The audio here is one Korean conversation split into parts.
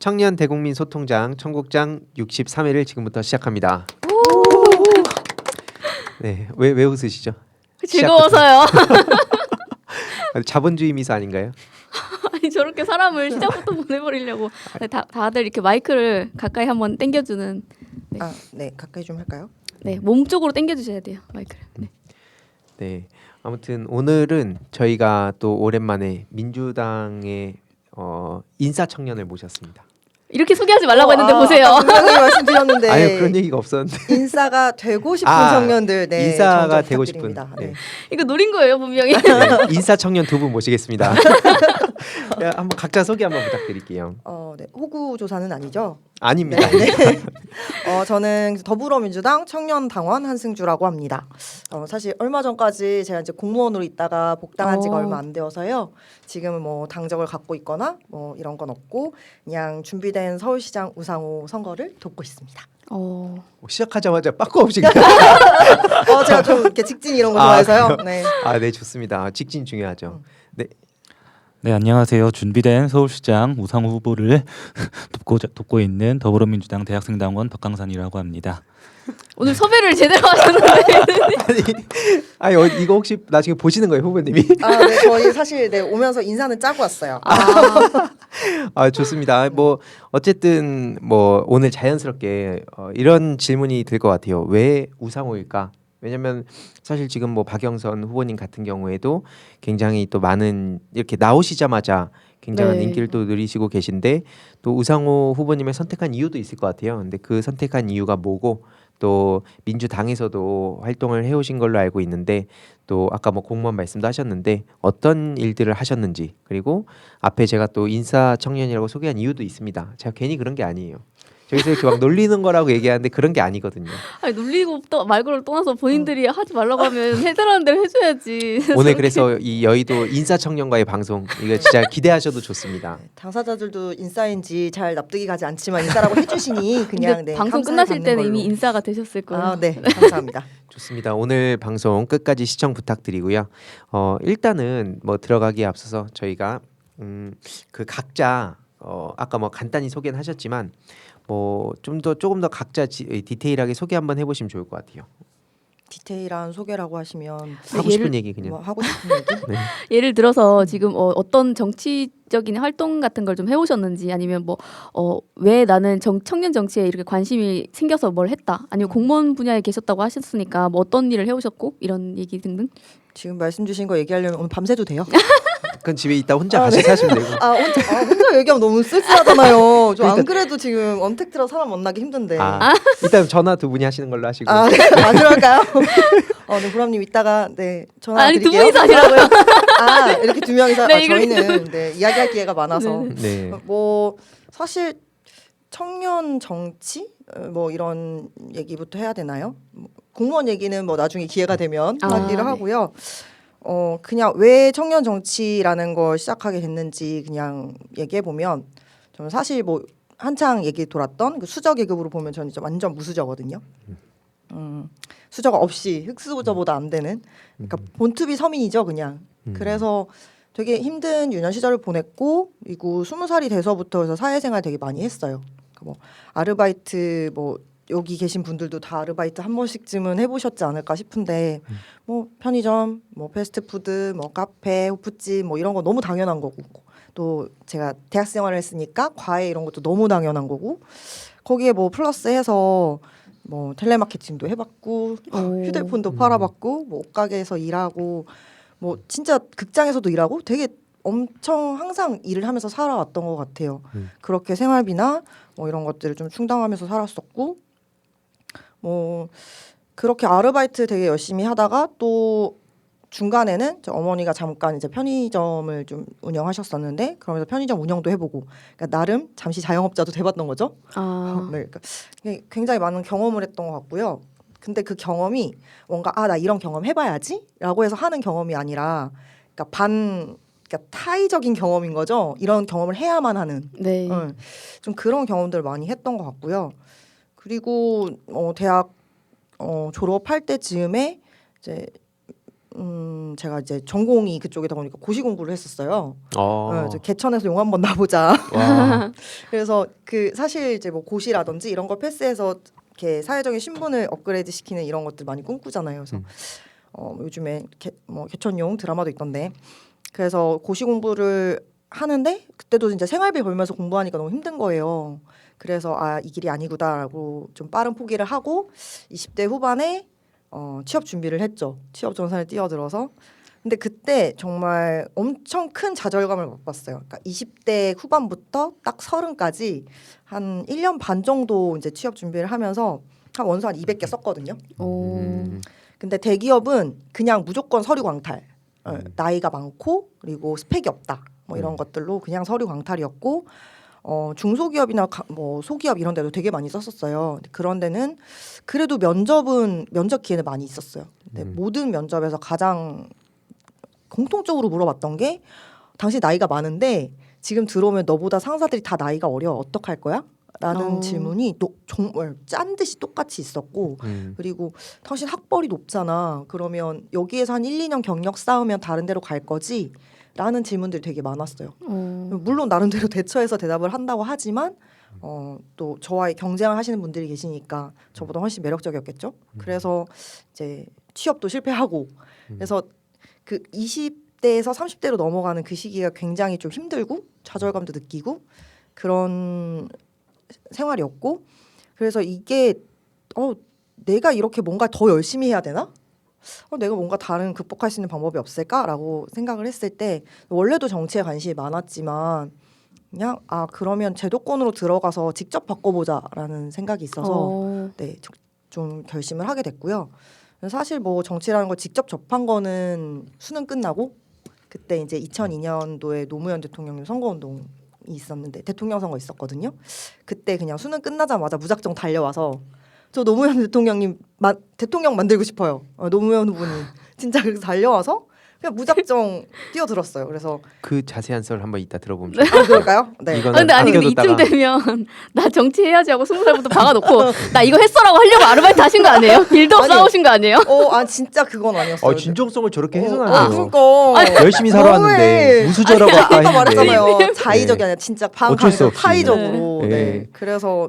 청년 대국민 소통장 청국장 63회를 지금부터 시작합니다. 네, 왜 웃으시죠? 즐거워서요. 자본주의 미소 아닌가요? 아니 저렇게 사람을 시작부터 보내버리려고. 다들 이렇게 마이크를 가까이 한번 당겨주는. 네. 네, 가까이 좀 할까요? 네, 몸 쪽으로 당겨주셔야 돼요 마이크를. 네. 네, 아무튼 오늘은 저희가 또 오랜만에 민주당의 인사 청년을 모셨습니다. 이렇게 소개하지 말라고 했는데 보세요. 분명히 말씀드렸는데 아유, 그런 얘기가 없었는데. 인사가 되고 싶은 청년들, 네, 인사가 정정 되고 싶은. 부탁드립니다. 네. 이거 노린 거예요 분명히. 네, 인사 청년 두 분 모시겠습니다. 한번 각자 소개 한번 부탁드릴게요. 네, 호구 조사는 아니죠? 아닙니다. 네. 저는 더불어민주당 청년당원 한승주라고 합니다. 사실 얼마 전까지 제가 이제 공무원으로 있다가 복당한 지가 얼마 안 되어서요. 지금은 뭐 당적을 갖고 있거나 뭐 이런 건 없고 그냥 준비된 서울시장 우상호 선거를 돕고 있습니다. 시작하자마자 빠꾸 없이 그냥. 제가 좀 이렇게 직진 이런 거 좋아해서요. 네. 네, 좋습니다. 직진 중요하죠. 네. 네, 안녕하세요. 준비된 서울시장 우상호 후보를 돕고 있는 더불어민주당 대학생당원 박강산이라고 합니다. 오늘 섭외를 제대로 하셨는데. 아니 이거 혹시 나중에 보시는 거예요, 후보님이? 네, 저희 사실 오면서 인사는 짜고 왔어요. 좋습니다. 뭐 어쨌든 뭐 오늘 자연스럽게 이런 질문이 들 것 같아요. 왜 우상호일까? 왜냐면 사실 지금 뭐 박영선 후보님 같은 경우에도 굉장히 또 많은 이렇게 나오시자마자 굉장한 네. 인기를 또 누리시고 계신데 또 우상호 후보님을 선택한 이유도 있을 것 같아요. 근데 그 선택한 이유가 뭐고 또 민주당에서도 활동을 해오신 걸로 알고 있는데 또 아까 뭐 공무원 말씀도 하셨는데 어떤 일들을 하셨는지 그리고 앞에 제가 또 인사 청년이라고 소개한 이유도 있습니다. 제가 괜히 그런 게 아니에요. 저기서 이렇게 막 놀리는 거라고 얘기하는데 그런 게 아니거든요. 아니 놀리고 또 말고를 떠나서 본인들이 하지 말라고 하면 해달라는 대로 해줘야지. 오늘 그래서 이 여의도 인사 청년과의 방송 이거 진짜 기대하셔도 좋습니다. 당사자들도 인싸인지 잘 납득이 가지 않지만 인싸라고 해주시니 그냥 네, 방송 감사히 끝나실 받는 때는 걸로. 이미 인사가 되셨을 거예요. 네, 감사합니다. 좋습니다. 오늘 방송 끝까지 시청 부탁드리고요. 일단은 뭐 들어가기에 앞서서 저희가 그 각자 아까 뭐 간단히 소개는 하셨지만 뭐 조금 더 각자 디테일하게 소개 한번 해보시면 좋을 것 같아요. 디테일한 소개라고 하시면 하고 싶은 얘기 그냥. 뭐 하고 싶은 얘기? 네. 예를 들어서 지금 어떤 정치적인 활동 같은 걸 좀 해오셨는지 아니면 뭐 왜 나는 청년 정치에 이렇게 관심이 생겨서 뭘 했다 아니면 공무원 분야에 계셨다고 하셨으니까 뭐 어떤 일을 해오셨고 이런 얘기 등등. 지금 말씀 주신 거 얘기하려면 오늘 밤새도 돼요. 그건 집에 있다 혼자 같이 사시면 되고. 혼자 얘기하면 너무 쓸쓸하잖아요. 저 안 그러니까- 그래도 지금 언택트라 사람 만나기 힘든데. 일단 전화 두 분이 하시는 걸로 하시고. 네. 그럴까요? 네, 보람님 이따가 네 전화 아니 두 드릴게요. 분이서 하시라고요. 이렇게 두 명이서 네, 저희는 네, 이야기할 기회가 많아서 네. 뭐 사실 청년 정치 뭐 이런 얘기부터 해야 되나요? 공무원 얘기는 뭐 나중에 기회가 되면 하기로 네. 하고요. 그냥 왜 청년 정치라는 걸 시작하게 됐는지 그냥 얘기해 보면 저는 사실 뭐 한창 얘기 돌았던 그 수저 계급으로 보면 저는 이제 완전 무수저거든요. 수저가 없이 흑수저보다 안 되는 그러니까 본투비 서민이죠 그냥. 그래서 되게 힘든 유년 시절을 보냈고 그리고 20살이 돼서부터 그래서 사회생활 되게 많이 했어요. 뭐 아르바이트 뭐 여기 계신 분들도 다 아르바이트 한 번씩쯤은 해보셨지 않을까 싶은데 뭐 편의점, 뭐 패스트푸드, 뭐 카페, 호프집 뭐 이런 거 너무 당연한 거고 또 제가 대학 생활을 했으니까 과외 이런 것도 너무 당연한 거고 거기에 뭐 플러스해서 뭐 텔레마케팅도 해봤고 휴대폰도 팔아봤고 뭐 옷가게에서 일하고 뭐 진짜 극장에서도 일하고 되게 엄청 항상 일을 하면서 살아왔던 것 같아요. 그렇게 생활비나 뭐 이런 것들을 좀 충당하면서 살았었고 뭐 그렇게 아르바이트 되게 열심히 하다가 또 중간에는 저 어머니가 잠깐 이제 편의점을 좀 운영하셨었는데 그러면서 편의점 운영도 해보고 그러니까 나름 잠시 자영업자도 돼봤던 거죠. 네, 그러니까 굉장히 많은 경험을 했던 것 같고요. 근데 그 경험이 뭔가 나 이런 경험 해봐야지라고 해서 하는 경험이 아니라 그러니까 타의적인 경험인 거죠. 이런 경험을 해야만 하는. 네. 좀 그런 경험들을 많이 했던 것 같고요. 그리고 대학 졸업할 때쯤에 이제 제가 이제 전공이 그쪽이다 보니까 고시 공부를 했었어요. 어. 저 개천에서 용 한번 나보자. 와. 그래서 그 사실 이제 뭐 고시라든지 이런 걸 패스해서 이렇게 사회적인 신분을 업그레이드 시키는 이런 것들 많이 꿈꾸잖아요. 그래서 요즘에 뭐 개천용 드라마도 있던데 그래서 고시 공부를 하는데 그때도 진짜 생활비 벌면서 공부하니까 너무 힘든 거예요. 그래서 이 길이 아니구나라고 좀 빠른 포기를 하고 20대 후반에 취업 준비를 했죠. 취업 전선에 뛰어들어서. 근데 그때 정말 엄청 큰 좌절감을 맛봤어요. 그러니까 20대 후반부터 딱 30까지 한 1년 반 정도 이제 취업 준비를 하면서 한 원서 한 200개 썼거든요. 오. 근데 대기업은 그냥 무조건 서류 광탈. 나이가 많고 그리고 스펙이 없다. 뭐 이런 것들로 그냥 서류 광탈이었고 중소기업이나 뭐 소기업 이런 데도 되게 많이 썼었어요. 그런 데는 그래도 면접 기회는 많이 있었어요. 근데 모든 면접에서 가장 공통적으로 물어봤던 게 당신 나이가 많은데 지금 들어오면 너보다 상사들이 다 나이가 어려 어떡할 거야? 라는 질문이 정말 짠 듯이 똑같이 있었고 그리고 당신 학벌이 높잖아. 그러면 여기에서 한 1, 2년 경력 쌓으면 다른 데로 갈 거지? 라는 질문들이 되게 많았어요. 물론 나름대로 대처해서 대답을 한다고 하지만 또 저와의 경쟁을 하시는 분들이 계시니까 저보다 훨씬 매력적이었겠죠. 그래서 이제 취업도 실패하고 그래서 그 20대에서 30대로 넘어가는 그 시기가 굉장히 좀 힘들고 좌절감도 느끼고 그런 생활이었고 그래서 이게 내가 이렇게 뭔가 더 열심히 해야 되나? 내가 뭔가 다른 극복할 수 있는 방법이 없을까라고 생각을 했을 때 원래도 정치에 관심이 많았지만 그냥 그러면 제도권으로 들어가서 직접 바꿔보자라는 생각이 있어서 네, 좀 결심을 하게 됐고요. 사실 뭐 정치라는 걸 직접 접한 거는 수능 끝나고 그때 이제 2002년도에 노무현 대통령 선거운동이 있었는데 대통령 선거 있었거든요. 그때 그냥 수능 끝나자마자 무작정 달려와서 저 노무현 대통령님 대통령 만들고 싶어요. 노무현 후보님 진짜 그래서 달려와서 그냥 무작정 뛰어들었어요. 그래서 그 자세한 썰 한번 이따 들어보면 좋겠어요. 그럴까요? 네. 이거는 근데 아니 근데 이쯤 남겨뒀다가 되면 나 정치해야지 하고 20살부터 박아놓고 나 이거 했어라고 하려고 아르바이트 하신 거 아니에요? 빌드업 아니요. 쌓으신 거 아니에요? 진짜 그건 아니었어요. 진정성을 저렇게 아, 훼손하네요. 그러니까 열심히 살아왔는데 너무해. 무수저라고 아까 아까 했는데 말했잖아요. 자의적이 아니라 진짜 어쩔 수 없이. 타의적으로. 네. 네. 그래서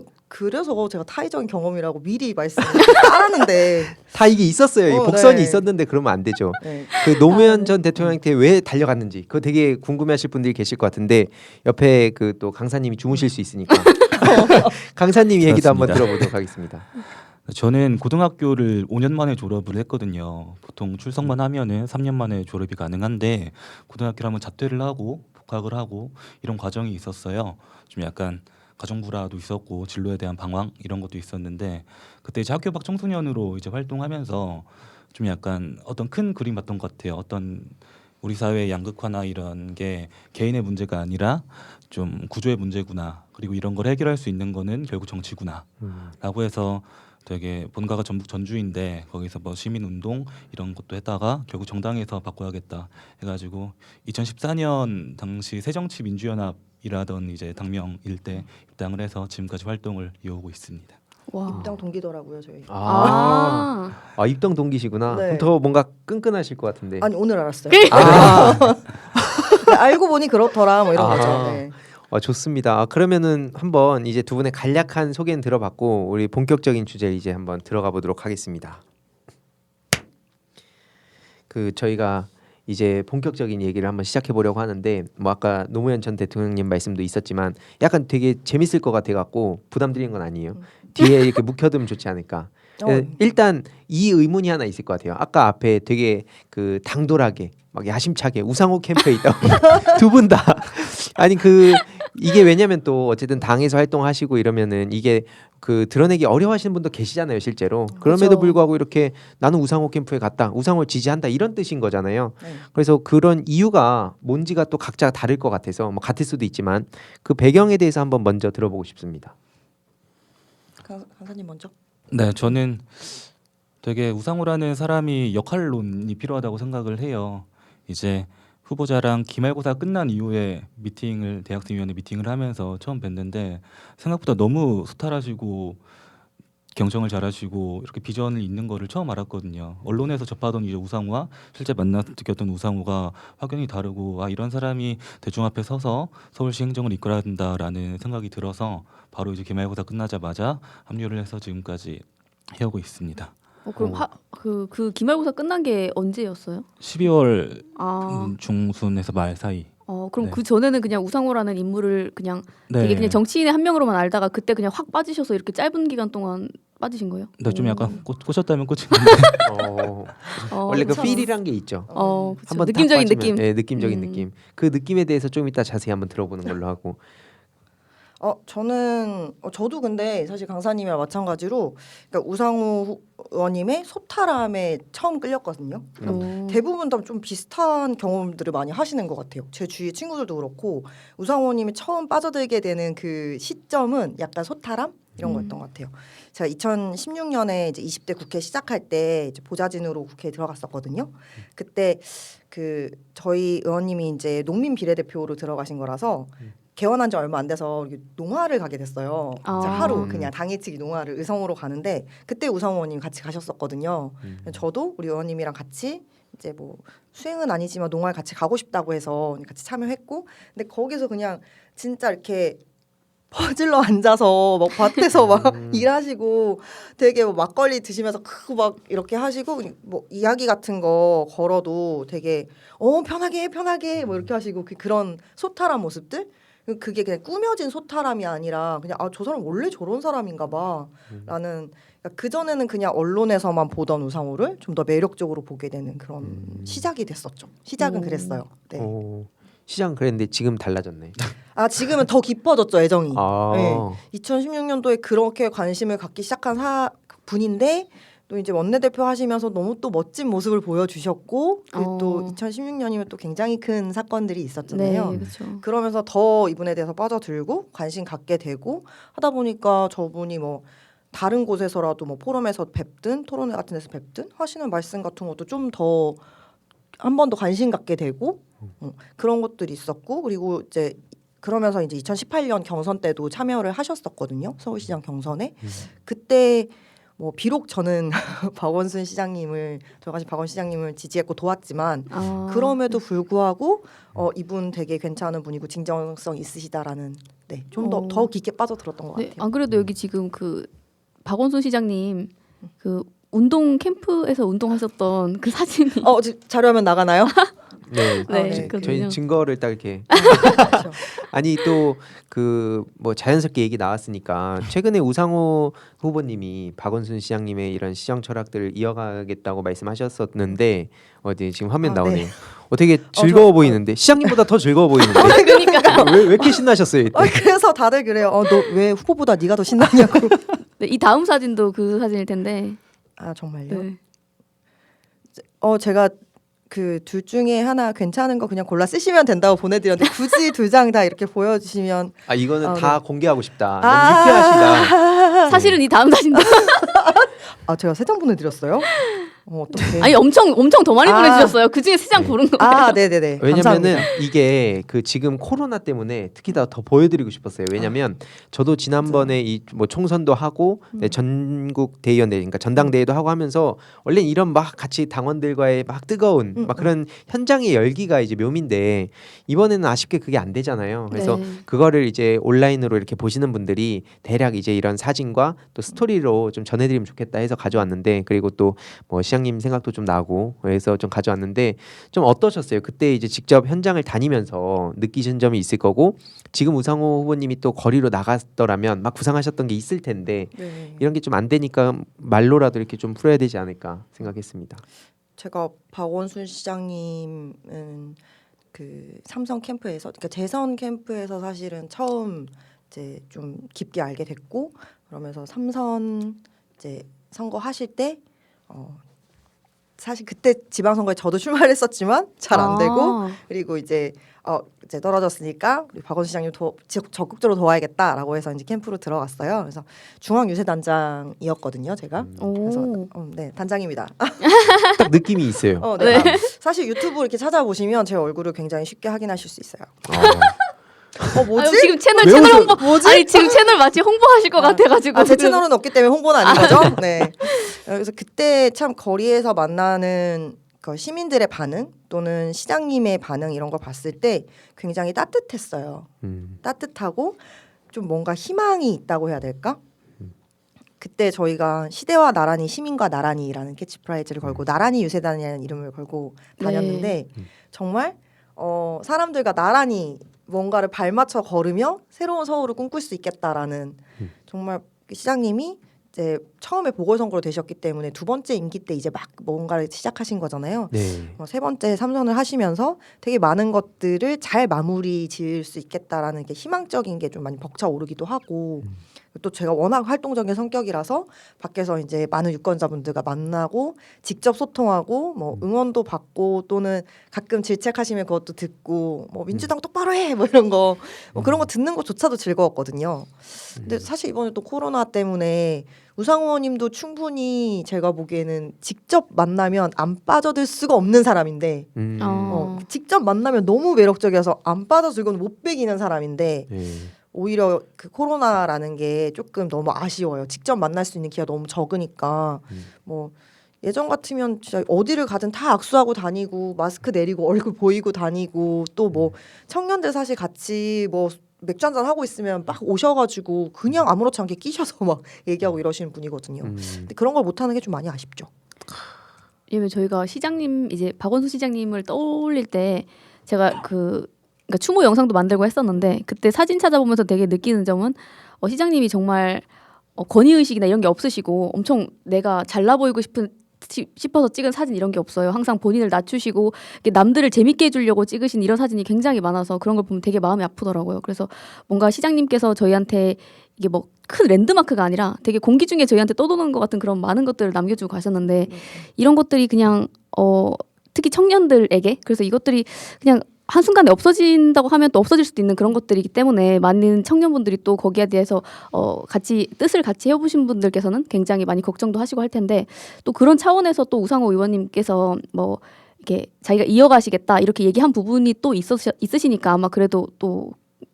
제가 타의적인 경험이라고 미리 말씀을 알았는데 다 이게 있었어요. 이 복선이 네. 있었는데 그러면 안 되죠. 네. 그 노무현 전 대통령한테 왜 달려갔는지 그거 되게 궁금해하실 분들이 계실 것 같은데 옆에 그 또 강사님이 주무실 수 있으니까 강사님 얘기도 한번 그렇습니다. 들어보도록 하겠습니다. 저는 고등학교를 5년 만에 졸업을 했거든요. 보통 출석만 하면은 3년 만에 졸업이 가능한데 고등학교를 한번 자퇴를 하고 복학을 하고 이런 과정이 있었어요. 좀 약간 가정불화도 있었고 진로에 대한 방황 이런 것도 있었는데 그때 이제 학교 밖 청소년으로 이제 활동하면서 좀 약간 어떤 큰 그림 봤던 것 같아요. 어떤 우리 사회의 양극화나 이런 게 개인의 문제가 아니라 좀 구조의 문제구나. 그리고 이런 걸 해결할 수 있는 거는 결국 정치구나라고 해서 되게 본가가 전북 전주인데 거기서 뭐 시민운동 이런 것도 했다가 결국 정당에서 바꿔야겠다 해가지고 2014년 당시 새정치민주연합이라던 이제 당명 일대 입당을 해서 지금까지 활동을 이어오고 있습니다. 와. 입당 동기더라고요 저희. 입당 동기시구나. 네. 그럼 더 뭔가 끈끈하실 것 같은데. 아니 오늘 알았어요. 아, 네, 알고 보니 그렇더라 뭐 이런 아. 거죠. 네. 좋습니다. 그러면은 한번 이제 두 분의 간략한 소개는 들어봤고 우리 본격적인 주제를 이제 한번 들어가 보도록 하겠습니다. 그 저희가 이제 본격적인 얘기를 한번 시작해 보려고 하는데 뭐 아까 노무현 전 대통령님 말씀도 있었지만 약간 되게 재밌을 것 같아 갖고 부담 드리는 건 아니에요. 뒤에 이렇게 묵혀두면 좋지 않을까. 일단 이 의문이 하나 있을 것 같아요. 아까 앞에 되게 그 당돌하게 막 야심차게 우상호 캠프에 있다 두 분 다 아니 이게 왜냐면 또 어쨌든 당에서 활동하시고 이러면은 이게 그 드러내기 어려워하시는 분도 계시잖아요 실제로. 그럼에도 그렇죠. 불구하고 이렇게 나는 우상호 캠프에 갔다 우상호를 지지한다 이런 뜻인 거잖아요. 네. 그래서 그런 이유가 뭔지가 또 각자 다를 것 같아서 뭐 같을 수도 있지만 그 배경에 대해서 한번 먼저 들어보고 싶습니다. 강사님 먼저. 네, 저는 되게 우상호라는 사람이 역할론이 필요하다고 생각을 해요. 이제 후보자랑 기말고사 끝난 이후에 대학생위원회 미팅을 하면서 처음 뵀는데 생각보다 너무 소탈하시고 경청을 잘하시고 이렇게 비전을 잇는 거를 처음 알았거든요. 언론에서 접하던 이제 우상호와 실제 만나 느꼈던 우상호가 확연히 다르고 아 이런 사람이 대중 앞에 서서 서울시 행정을 이끌어야 된다라는 생각이 들어서 바로 이제 기말고사 끝나자마자 합류를 해서 지금까지 해오고 있습니다. 그럼 그 기말고사 끝난 게 언제였어요? 12월 아, 중순에서 말 사이. 그럼 네. 그 전에는 그냥 우상호라는 인물을 그냥 네. 되게 그냥 정치인의 한 명으로만 알다가 그때 그냥 확 빠지셔서 이렇게 짧은 기간 동안 빠지신 거예요? 네, 좀 오. 약간 꽂혔다면 꽂힌 건데. 원래 그 그쵸. 필이란 게 있죠. 그쵸. 한번 느낌적인 느낌. 네, 느낌적인 음. 느낌. 그 느낌에 대해서 좀 이따 자세히 한번 들어보는 걸로 하고. 저도 근데 사실 강사님이랑 마찬가지로 그러니까 우상호 의원님의 소탈함에 처음 끌렸거든요. 대부분 다 좀 비슷한 경험들을 많이 하시는 것 같아요. 제 주위 친구들도 그렇고 우상호님이 처음 빠져들게 되는 그 시점은 약간 소탈함 이런 거였던 것 같아요. 제가 2016년에 이제 20대 국회 시작할 때 이제 보좌진으로 국회에 들어갔었거든요. 그때 그 저희 의원님이 이제 농민 비례대표로 들어가신 거라서 개원한 지 얼마 안 돼서 농화를 가게 됐어요. 이제 하루 그냥 당일치기 농화를 의성으로 가는데 그때 우상호 의원님 같이 가셨었거든요. 저도 우리 의원님이랑 같이 이제 뭐 수행은 아니지만 농화를 같이 가고 싶다고 해서 같이 참여했고, 근데 거기서 그냥 진짜 이렇게 퍼질러 앉아서 막 밭에서 막 일하시고 되게 뭐 막걸리 드시면서 크고 막 이렇게 하시고 뭐 이야기 같은 거 걸어도 되게 편하게 뭐 이렇게 하시고 그런 소탈한 모습들, 그게 그냥 꾸며진 소탈함이 아니라 그냥 저 사람 원래 저런 사람인가 봐라는, 그 전에는 그냥 언론에서만 보던 우상호를 좀 더 매력적으로 보게 되는 그런 시작이 됐었죠. 시작은 그랬어요. 네. 시장 그랬는데 지금 달라졌네. 지금은 더 깊어졌죠, 애정이. 네. 아. 2016년도에 그렇게 관심을 갖기 시작한 분인데 또 이제 원내대표 하시면서 너무 또 멋진 모습을 보여주셨고, 그리고 또 2016년이면 또 굉장히 큰 사건들이 있었잖아요. 네, 그렇죠. 그러면서 더 이분에 대해서 빠져들고 관심 갖게 되고 하다 보니까 저분이 뭐 다른 곳에서라도 뭐 포럼에서 뵙든 토론회 같은 데서 뵙든 하시는 말씀 같은 것도 좀 더 한 번 더 관심 갖게 되고 그런 것들이 있었고, 그리고 이제 그러면서 이제 2018년 경선 때도 참여를 하셨었거든요. 서울시장 경선에. 그때 뭐 비록 저는 박원순 시장님을 저같이 박원 시장님을 지지했고 도왔지만 그럼에도 불구하고 이분 되게 괜찮은 분이고 진정성 있으시다라는, 네, 좀 더 깊게 빠져들었던 것 네, 같아요. 안 그래도 여기 지금 그 박원순 시장님 그 운동 캠프에서 운동하셨던 그 사진이 자료화면 나가나요? 네, 네, 네. 있거든요. 저희 증거를 딱 이렇게 그렇죠. 아니 또 그 뭐 자연스럽게 얘기 나왔으니까 최근에 우상호 후보님이 박원순 시장님의 이런 시정 철학들을 이어가겠다고 말씀하셨었는데 어디 지금 화면 나오네요. 네. 되게 즐거워 보이는데 시장님보다 더 즐거워 보이는데 그러니까 왜 이렇게 신나셨어요 이때? 그래서 다들 그래요. 너 왜 후보보다 네가 더 신나냐고. 네, 이 다음 사진도 그 사진일 텐데. 정말요? 네. 제가 그 둘 중에 하나 괜찮은 거 그냥 골라 쓰시면 된다고 보내드렸는데 굳이 두 장 다 이렇게 보여주시면 이거는 다 네. 공개하고 싶다. 너무 유쾌하시다. 사실은 이 다음 사진도 제가 세 장 보내드렸어요? 어떡해. 아니 엄청 더 많이 보내주셨어요. 그 중에 세 장 네. 고른 거예요. 네네네. 왜냐면은 감사합니다. 이게 그 지금 코로나 때문에 특히 더 보여드리고 싶었어요. 왜냐면 저도 지난번에 이 뭐 총선도 하고 네, 전국 대의원대 그러니까 전당대회도 하고 하면서 원래 이런 막 같이 당원들과의 막 뜨거운 막 그런 현장의 열기가 이제 묘미인데 이번에는 아쉽게 그게 안 되잖아요. 그래서 네. 그거를 이제 온라인으로 이렇게 보시는 분들이 대략 이제 이런 사진과 또 스토리로 좀 전해드리면 좋겠다 해서 가져왔는데, 그리고 또 뭐 시장님 생각도 좀 나고 그래서 좀 가져왔는데 좀 어떠셨어요? 그때 이제 직접 현장을 다니면서 느끼신 점이 있을 거고, 지금 우상호 후보님이 또 거리로 나갔더라면 막 구상하셨던 게 있을 텐데 네. 이런 게 좀 안 되니까 말로라도 이렇게 좀 풀어야 되지 않을까 생각했습니다. 제가 박원순 시장님은 그 삼성 캠프에서, 그러니까 재선 캠프에서 사실은 처음 이제 좀 깊게 알게 됐고, 그러면서 삼선 이제 선거 하실 때 사실 그때 지방선거에 저도 출마를 했었지만 잘 안 되고, 그리고 이제 떨어졌으니까 우리 박원순 시장님 적극적으로 도와야겠다라고 해서 이제 캠프로 들어갔어요. 그래서 중앙유세단장이었거든요, 제가. 그래서 네, 단장입니다. 딱 느낌이 있어요. 네. 사실 유튜브 이렇게 찾아보시면 제 얼굴을 굉장히 쉽게 확인하실 수 있어요. 뭐지? 아유, 지금 채널 왜 웃어? 홍보 뭐지? 아니 지금 채널 마치 홍보하실 것 같아가지고 제 지금. 채널은 없기 때문에 홍보는 아닌 거죠. 네. 그래서 그때 참 거리에서 만나는 그 시민들의 반응 또는 시장님의 반응 이런 걸 봤을 때 굉장히 따뜻했어요. 따뜻하고 좀 뭔가 희망이 있다고 해야 될까? 그때 저희가 시대와 나란히 시민과 나란히라는 캐치프라이즈를 걸고 나란히 유세단이라는 이름을 걸고 다녔는데 정말 사람들과 나란히 뭔가를 발맞춰 걸으며 새로운 서울을 꿈꿀 수 있겠다라는 정말 시장님이 이제 처음에 보궐선거로 되셨기 때문에 두 번째 임기 때 이제 막 뭔가를 시작하신 거잖아요. 네. 세 번째 삼선을 하시면서 되게 많은 것들을 잘 마무리 지을 수 있겠다라는 게 희망적인 게 좀 많이 벅차오르기도 하고 또 제가 워낙 활동적인 성격이라서 밖에서 이제 많은 유권자분들과 만나고 직접 소통하고 뭐 응원도 받고 또는 가끔 질책하시면 그것도 듣고 뭐 민주당 똑바로 해 뭐 이런 거 뭐 그런 거 듣는 것조차도 즐거웠거든요. 근데 사실 이번에 또 코로나 때문에 우상호 의원님도 충분히 제가 보기에는 직접 만나면 안 빠져들 수가 없는 사람인데 직접 만나면 너무 매력적이어서 안 빠져들고는 못 빼기는 사람인데 네. 오히려 그 코로나라는 게 조금 너무 아쉬워요. 직접 만날 수 있는 기회가 너무 적으니까 뭐 예전 같으면 진짜 어디를 가든 다 악수하고 다니고 마스크 내리고 얼굴 보이고 다니고 또 뭐 청년들 사실 같이 뭐 맥주 한잔 하고 있으면 막 오셔가지고 그냥 아무렇지 않게 끼셔서 막 얘기하고 이러시는 분이거든요. 근데 그런 걸 못하는 게 좀 많이 아쉽죠. 왜냐면 저희가 시장님 이제 박원순 시장님을 떠올릴 때 제가 그러니까 추모 영상도 만들고 했었는데 그때 사진 찾아보면서 되게 느끼는 점은 시장님이 정말 권위 의식이나 이런 게 없으시고 엄청 내가 잘나 보이고 싶어서 찍은 사진 이런 게 없어요. 항상 본인을 낮추시고 이렇게 남들을 재밌게 해주려고 찍으신 이런 사진이 굉장히 많아서 그런 걸 보면 되게 마음이 아프더라고요. 그래서 뭔가 시장님께서 저희한테 이게 뭐 큰 랜드마크가 아니라 되게 공기 중에 저희한테 떠도는 것 같은 그런 많은 것들을 남겨주고 가셨는데 이런 것들이 그냥 특히 청년들에게 그래서 이것들이 그냥 한순간에 없어진다고 하면 또 없어질 수도 있는 그런 것들이기 때문에 많은 청년분들이 또 거기에 대해서 같이 뜻을 같이 해보신 분들께서는 굉장히 많이 걱정도 하시고 할 텐데 또 그런 차원에서 또 우상호 의원님께서 뭐 이렇게 자기가 이어가시겠다 이렇게 얘기한 부분이 또 있으시니까 아마 그래도 또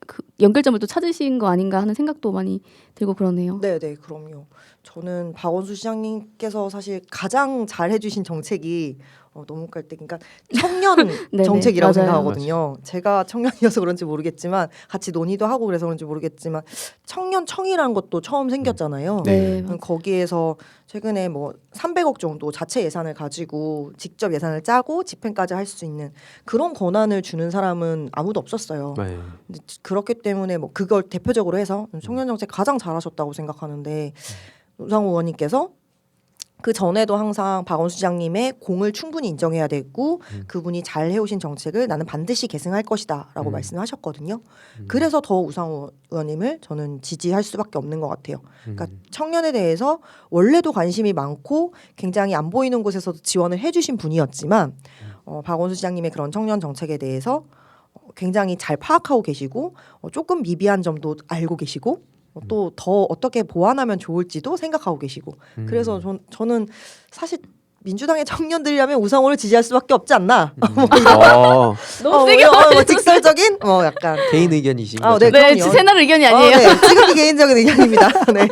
그 연결점을 또 찾으신 거 아닌가 하는 생각도 많이 들고 그러네요. 네, 그럼요. 저는 박원순 시장님께서 사실 가장 잘 해주신 정책이 너무 그러니까 청년 네네, 정책이라고 맞아요. 생각하거든요. 제가 청년이어서 그런지 모르겠지만 같이 논의도 하고 그래서 그런지 모르겠지만 청년청이라는 것도 처음 생겼잖아요. 네. 거기에서 최근에 뭐 300억 정도 자체 예산을 가지고 직접 예산을 짜고 집행까지 할 수 있는 그런 권한을 주는 사람은 아무도 없었어요. 네. 근데 그렇기 때문에 뭐 그걸 대표적으로 해서 청년 정책 가장 잘하셨다고 생각하는데 우상호 의원님께서 그 전에도 항상 박원순 시장님의 공을 충분히 인정해야 되고 그분이 잘 해오신 정책을 나는 반드시 계승할 것이다라고 말씀하셨거든요. 그래서 더 우상호 의원님을 저는 지지할 수밖에 없는 것 같아요. 그러니까 청년에 대해서 원래도 관심이 많고 굉장히 안 보이는 곳에서도 지원을 해주신 분이었지만 박원순 시장님의 그런 청년 정책에 대해서 굉장히 잘 파악하고 계시고 조금 미비한 점도 알고 계시고 또 더 어떻게 보완하면 좋을지도 생각하고 계시고 그래서 저는 사실 민주당의 청년들이라면 우상호를 지지할 수밖에 없지 않나. 너무 세게 직설적인 약간 개인 의견이신 아, 거죠? 네. 네, 그럼요. 채널 의견이 아니에요. 네, 지극히 개인적인 의견입니다. 네.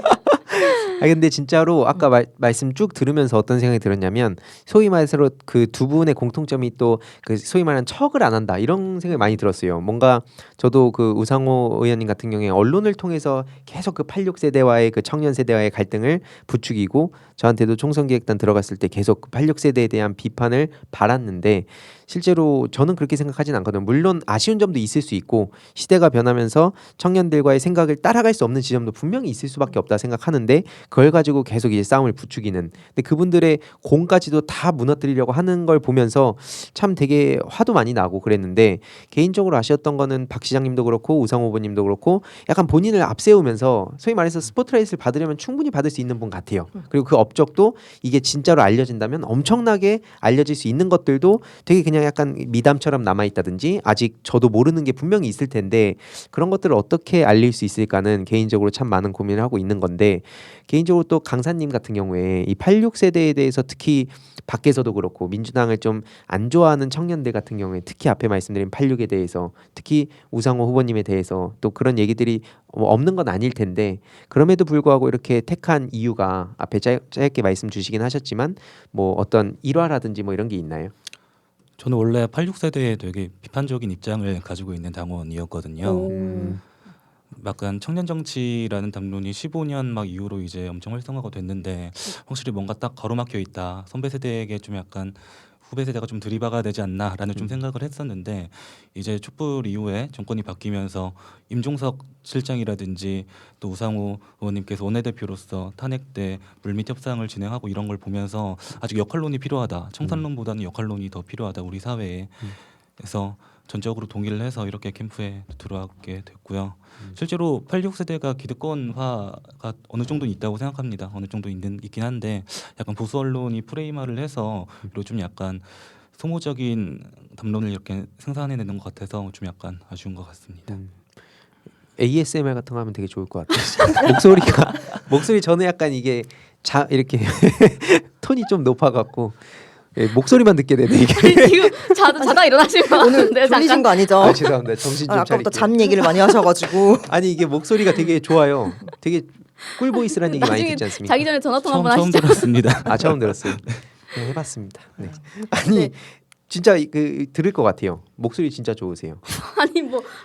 근데 진짜로 아까 말씀 쭉 들으면서 어떤 생각이 들었냐면 소위 말해서 그 두 분의 공통점이 또 그 소위 말하는 척을 안 한다 이런 생각이 많이 들었어요. 뭔가 저도 그 우상호 의원님 같은 경우에 언론을 통해서 계속 그 86세대와의 그 청년 세대와의 갈등을 부추기고 저한테도 총선기획단 들어갔을 때 계속 그 86세대에 대한 비판을 받았는데 실제로 저는 그렇게 생각하진 않거든요. 물론 아쉬운 점도 있을 수 있고 시대가 변하면서 청년들과의 생각을 따라갈 수 없는 지점도 분명히 있을 수밖에 없다 생각하는데 그걸 가지고 계속 이제 싸움을 부추기는 근데 그분들의 공까지도 다 무너뜨리려고 하는 걸 보면서 참 되게 화도 많이 나고 그랬는데 개인적으로 아쉬웠던 거는 박 시장님도 그렇고 우상호 후보님도 그렇고 약간 본인을 앞세우면서 소위 말해서 스포트라이트를 받으려면 충분히 받을 수 있는 분 같아요. 그리고 그 업적도 이게 진짜로 알려진다면 엄청나게 알려질 수 있는 것들도 되게 그냥 약간 미담처럼 남아있다든지 아직 저도 모르는 게 분명히 있을 텐데 그런 것들을 어떻게 알릴 수 있을까는 개인적으로 참 많은 고민을 하고 있는 건데 개인적으로 또 강사님 같은 경우에 이 86세대에 대해서 특히 밖에서도 그렇고 민주당을 좀 안 좋아하는 청년들 같은 경우에 특히 앞에 말씀드린 86에 대해서 특히 우상호 후보님에 대해서 또 그런 얘기들이 뭐 없는 건 아닐 텐데 그럼에도 불구하고 이렇게 택한 이유가 앞에 짧게 말씀 주시긴 하셨지만 뭐 어떤 일화라든지 뭐 이런 게 있나요? 저는 원래 86세대에 되게 비판적인 입장을 가지고 있는 당원이었거든요. 오. 약간 청년 정치라는 담론이 15년 막 이후로 이제 엄청 활성화가 됐는데 확실히 뭔가 딱 가로막혀 있다. 선배 세대에게 좀 약간 후배 세대가 좀 들이박아야 되지 않나라는 좀 생각을 했었는데 이제 촛불 이후에 정권이 바뀌면서 임종석 실장이라든지 또 우상호 의원님께서 원내대표로서 탄핵 때 물밑 협상을 진행하고 이런 걸 보면서 아직 역할론이 필요하다. 청산론보다는 역할론이 더 필요하다. 우리 사회에. 그래서 전적으로 동의를 해서 이렇게 캠프에 들어가게 됐고요. 실제로 86세대가 기득권화가 어느 정도 있다고 생각합니다. 어느 정도 있긴 한데 약간 보수 언론이 프레임화를 해서 그리고 좀 약간 소모적인 담론을 이렇게 생산해내는 것 같아서 좀 약간 아쉬운 것 같습니다. ASMR 같은 거 하면 되게 좋을 것 같아요. 목소리 저는 약간 이게 이렇게 톤이 좀 높아갖고 예, 목소리만 듣게 되네 이게. 지금 자다 일어나신 것 오늘 같은데 졸리신 거 아니죠? 아, 죄송합니다. 정신 좀 아까부터 차릴게요. 잠 얘기를 많이 하셔가지고 아니 이게 목소리가 되게 좋아요. 되게 꿀보이스라는 얘기 많이 나중에 듣지 않습니까? 자기 전에 전화 통화 처음 한번 하시죠. 들었습니다. 아 처음 들었어요. 네, 해봤습니다. 네. 아니 네. 진짜 그 들을 것 같아요. 목소리 진짜 좋으세요.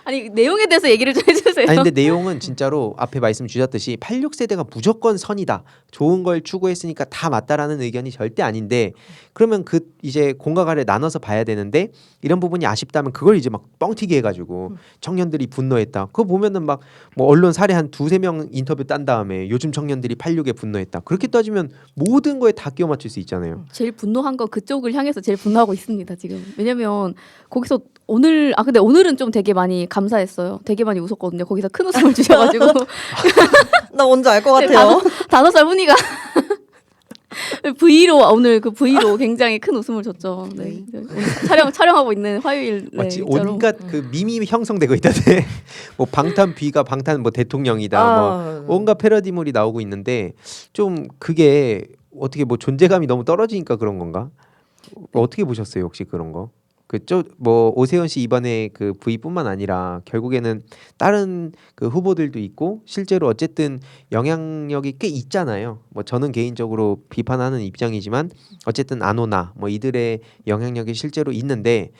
아니 내용에 대해서 얘기를 좀 해주세요. 아니 근데 내용은 진짜로 앞에 말씀 주셨듯이 86세대가 무조건 선이다. 좋은 걸 추구했으니까 다 맞다라는 의견이 절대 아닌데 그러면 그 이제 공과 가를 나눠서 봐야 되는데 이런 부분이 아쉽다면 그걸 이제 막 뻥튀기 해가지고 청년들이 분노했다. 그거 보면은 막 뭐 언론 사례 한 두세 명 인터뷰 딴 다음에 요즘 청년들이 86에 분노했다. 그렇게 따지면 모든 거에 다 끼워 맞출 수 있잖아요. 제일 분노한 거 그쪽을 향해서 제일 분노하고 있습니다 지금. 왜냐면 거기서 근데 오늘은 좀 되게 많이 감사했어요. 되게 많이 웃었거든요. 거기서 큰 웃음을 주셔가지고 나 뭔지 알 것 네, 같아요. 5살 훈이가 오늘 그 V로 굉장히 큰 웃음을 줬죠. 네. 오늘 촬영하고 있는 화요일 마치 진짜로. 온갖 그 밈이 형성되고 있던데 뭐 방탄 B가 방탄 뭐 대통령이다 뭐 온갖 패러디물이 나오고 있는데 좀 그게 어떻게 뭐 존재감이 너무 떨어지니까 그런 건가? 어떻게 보셨어요 혹시 그런 거? 뭐 오세훈 씨 이번에 그 V뿐만 아니라 결국에는 다른 그 후보들도 있고 실제로 어쨌든 영향력이 꽤 있잖아요. 뭐 저는 개인적으로 비판하는 입장이지만 어쨌든 안호나 뭐 이들의 영향력이 실제로 있는데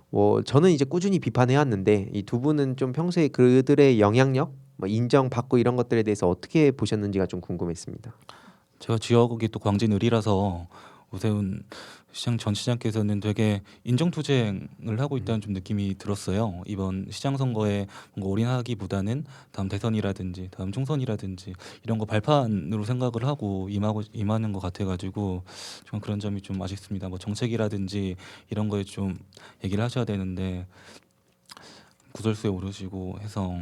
뭐 저는 이제 꾸준히 비판해 왔는데 이 두 분은 좀 평소에 그들의 영향력, 뭐 인정받고 이런 것들에 대해서 어떻게 보셨는지가 좀 궁금했습니다. 제가 지역이 또 광진을이라서 오세훈 전 시장께서는 되게 인정투쟁을 하고 있다는 좀 느낌이 들었어요. 이번 시장 선거에 뭔가 올인하기보다는 다음 대선이라든지 다음 총선이라든지 이런 거 발판으로 생각을 하고 임하는 것 같아가지고 좀 그런 점이 좀 아쉽습니다. 뭐 정책이라든지 이런 거에 좀 얘기를 하셔야 되는데 구설수에 오르시고 해서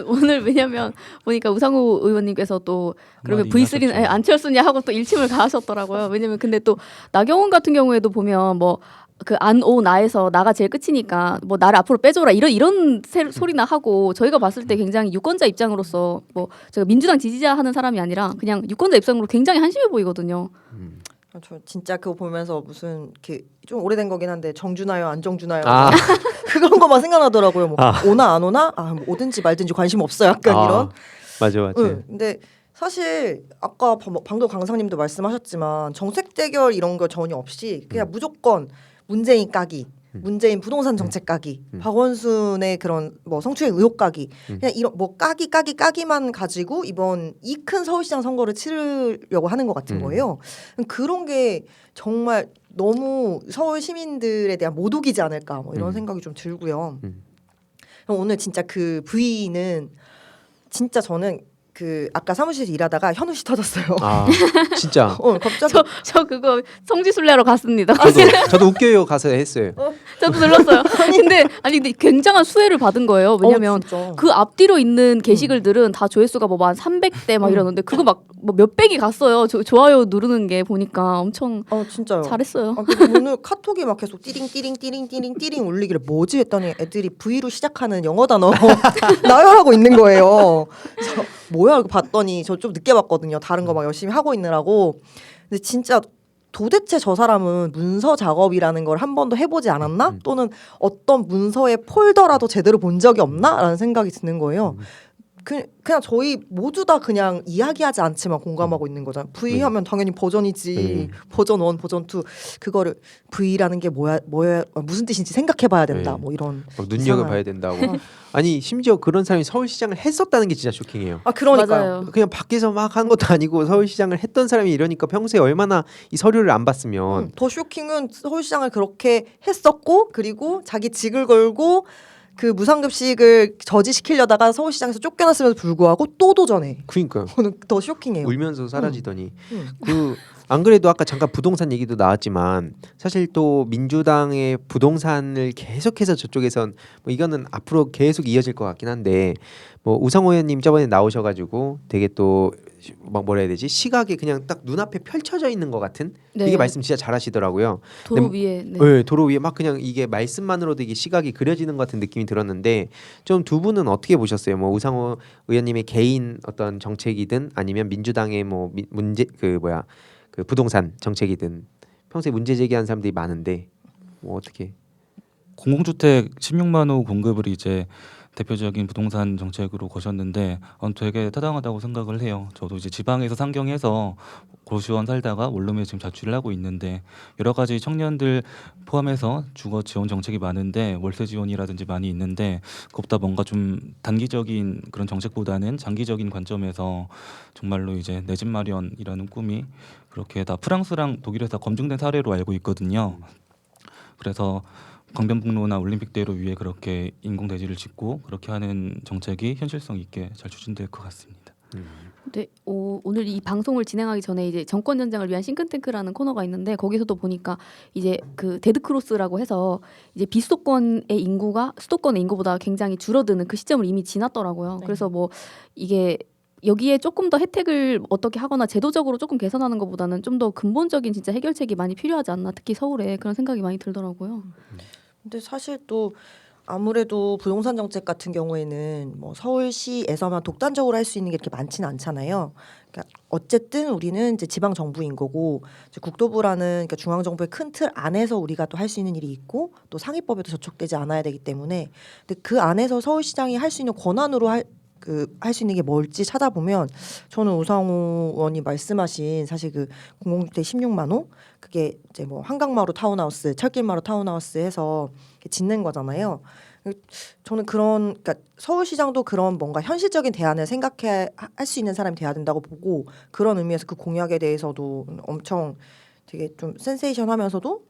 오늘 왜냐면 보니까 우상호 의원님께서 또 그러면 한마디 V3는 하셨죠. 안철수냐 하고 또 일침을 가하셨더라고요. 왜냐면 근데 또 나경원 같은 경우에도 보면 뭐 그 안오 나에서 나가 제일 끝이니까 뭐 나를 앞으로 빼줘라 이런 소리나 하고 저희가 봤을 때 굉장히 유권자 입장으로서 뭐 제가 민주당 지지자 하는 사람이 아니라 그냥 유권자 입장으로 굉장히 한심해 보이거든요. 저 진짜 그거 보면서 무슨 좀 오래된 거긴 한데 정주나요 안정주나요 아. 그런 거만 생각나더라고요. 뭐 아. 오나 안 오나 뭐 오든지 말든지 관심 없어 약간 이런. 맞아. 응, 근데 사실 아까 방금 강사님도 말씀하셨지만 정책 대결 이런 거 전혀 없이 그냥 무조건 문재인 까기, 문재인 부동산 정책 까기, 박원순의 그런 뭐 성추행 의혹 까기, 그냥 이런 뭐 까기만 가지고 이번 이 큰 서울시장 선거를 치르려고 하는 것 같은 거예요. 그런 게 정말 너무 서울 시민들에 대한 모독이지 않을까 뭐 이런 생각이 좀 들고요. 오늘 진짜 그 V는 진짜 저는 그 아까 사무실에서 일하다가 현우 씨 터졌어요. 아 진짜. 갑자기 저 그거 성지순례하러 갔습니다. 저도 웃겨요 가서 했어요. 저도 눌렀어요. 근데 굉장한 수혜를 받은 거예요. 왜냐면 진짜. 그 앞뒤로 있는 게시글들은 다 조회수가 뭐 한 300대 막 이러는데 그거 막 뭐 몇백이 갔어요. 좋아요 누르는 게 보니까 엄청 진짜요. 잘했어요. 그래서 오늘 카톡이 막 계속 띠링 울리길래 뭐지 했더니 애들이 V로 시작하는 영어 단어 나열하고 있는 거예요. 그래서 뭐야 이거 봤더니 저 좀 늦게 봤거든요. 다른 거 막 열심히 하고 있느라고. 근데 진짜 도대체 저 사람은 문서 작업이라는 걸 한 번도 해보지 않았나? 또는 어떤 문서의 폴더라도 제대로 본 적이 없나? 라는 생각이 드는 거예요. 그냥 저희 모두 다 그냥 이야기하지 않지만 공감하고 있는 거잖아요. V 하면 당연히 버전이지. 버전 1, 버전 2. 그거를 V라는 게 뭐야 무슨 뜻인지 생각해봐야 된다. 네. 뭐 이런. 눈여겨봐야 된다고. 아니 심지어 그런 사람이 서울시장을 했었다는 게 진짜 쇼킹해요. 아 그러니까요. 맞아요. 그냥 밖에서 막 한 것도 아니고 서울시장을 했던 사람이 이러니까 평소에 얼마나 이 서류를 안 봤으면. 더 쇼킹은 서울시장을 그렇게 했었고 그리고 자기 직을 걸고 그 무상급식을 저지시키려다가 서울시장에서 쫓겨났음에도 불구하고 또 도전해. 그러니까요. 그거는 더 쇼킹해요. 울면서 사라지더니 음. 안 그래도 아까 잠깐 부동산 얘기도 나왔지만 사실 또 민주당의 부동산을 계속해서 저쪽에선 뭐 이거는 앞으로 계속 이어질 것 같긴 한데 뭐 우상호 의원님 저번에 나오셔가지고 되게 또 막 뭐라 해야 되지 시각이 그냥 딱 눈앞에 펼쳐져 있는 것 같은 네. 되게 말씀 진짜 잘하시더라고요. 도로 네. 위에. 네. 네, 도로 위에 막 그냥 이게 말씀만으로도 이게 시각이 그려지는 것 같은 느낌이 들었는데 좀 두 분은 어떻게 보셨어요? 뭐 우상호 의원님의 개인 어떤 정책이든 아니면 민주당의 뭐 문제 그 부동산 정책이든 평소에 문제 제기하는 사람들이 많은데 뭐 어떻게? 공공주택 16만 호 공급을 이제 대표적인 부동산 정책으로 거셨는데 되게 타당하다고 생각을 해요. 저도 이제 지방에서 상경해서 고시원 살다가 원룸에 지금 자취를 하고 있는데 여러 가지 청년들 포함해서 주거 지원 정책이 많은데 월세 지원이라든지 많이 있는데 그것보다 뭔가 좀 단기적인 그런 정책보다는 장기적인 관점에서 정말로 이제 내 집 마련이라는 꿈이 그렇게 다 프랑스랑 독일에서 검증된 사례로 알고 있거든요. 그래서 강변북로나 올림픽대로 위에 그렇게 인공대지를 짓고 그렇게 하는 정책이 현실성 있게 잘 추진될 것 같습니다. 네, 오늘 이 방송을 진행하기 전에 이제 정권 전쟁을 위한 싱크탱크라는 코너가 있는데 거기서도 보니까 이제 그 데드크로스라고 해서 이제 비수도권의 인구가 수도권의 인구보다 굉장히 줄어드는 그 시점을 이미 지났더라고요. 네. 그래서 뭐 이게 여기에 조금 더 혜택을 어떻게 하거나 제도적으로 조금 개선하는 것보다는 좀 더 근본적인 진짜 해결책이 많이 필요하지 않나 특히 서울에 그런 생각이 많이 들더라고요. 근데 사실 또 아무래도 부동산 정책 같은 경우에는 뭐 서울시에서만 독단적으로 할 수 있는 게 이렇게 많지는 않잖아요. 그러니까 어쨌든 우리는 이제 지방 정부인 거고 이제 국토부라는 그러니까 중앙 정부의 큰 틀 안에서 우리가 또 할 수 있는 일이 있고 또 상위법에도 저촉되지 않아야 되기 때문에 근데 그 안에서 서울시장이 할 수 있는 권한으로 할 수 있는 게 뭘지 찾아보면 저는 우상호 의원이 말씀하신 사실 그 공공주택 16만 호 그게 이제 뭐 한강마루 타운하우스, 철길마루 타운하우스 해서 짓는 거잖아요. 저는 그러니까 서울시장도 그런 뭔가 현실적인 대안을 생각해 할 수 있는 사람이 돼야 된다고 보고 그런 의미에서 그 공약에 대해서도 엄청 되게 좀 센세이션하면서도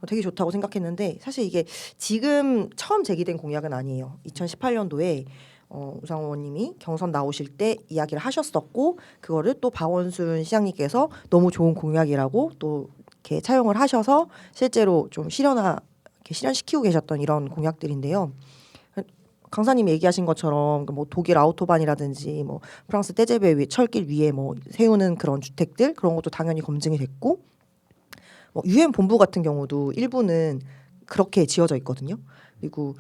되게 좋다고 생각했는데 사실 이게 지금 처음 제기된 공약은 아니에요. 2018년도에 우상호 의원님이 경선 나오실 때 이야기를 하셨었고 그거를 또 박원순 시장님께서 너무 좋은 공약이라고 또 이렇게 차용을 하셔서 실제로 좀 실현시키고 계셨던 이런 공약들인데요. 강사님이 얘기하신 것처럼 뭐 독일 아우토반이라든지 뭐 프랑스 떼제베 위 철길 위에 뭐 세우는 그런 주택들 그런 것도 당연히 검증이 됐고 뭐 유엔 본부 같은 경우도 일부는 그렇게 지어져 있거든요. 그리고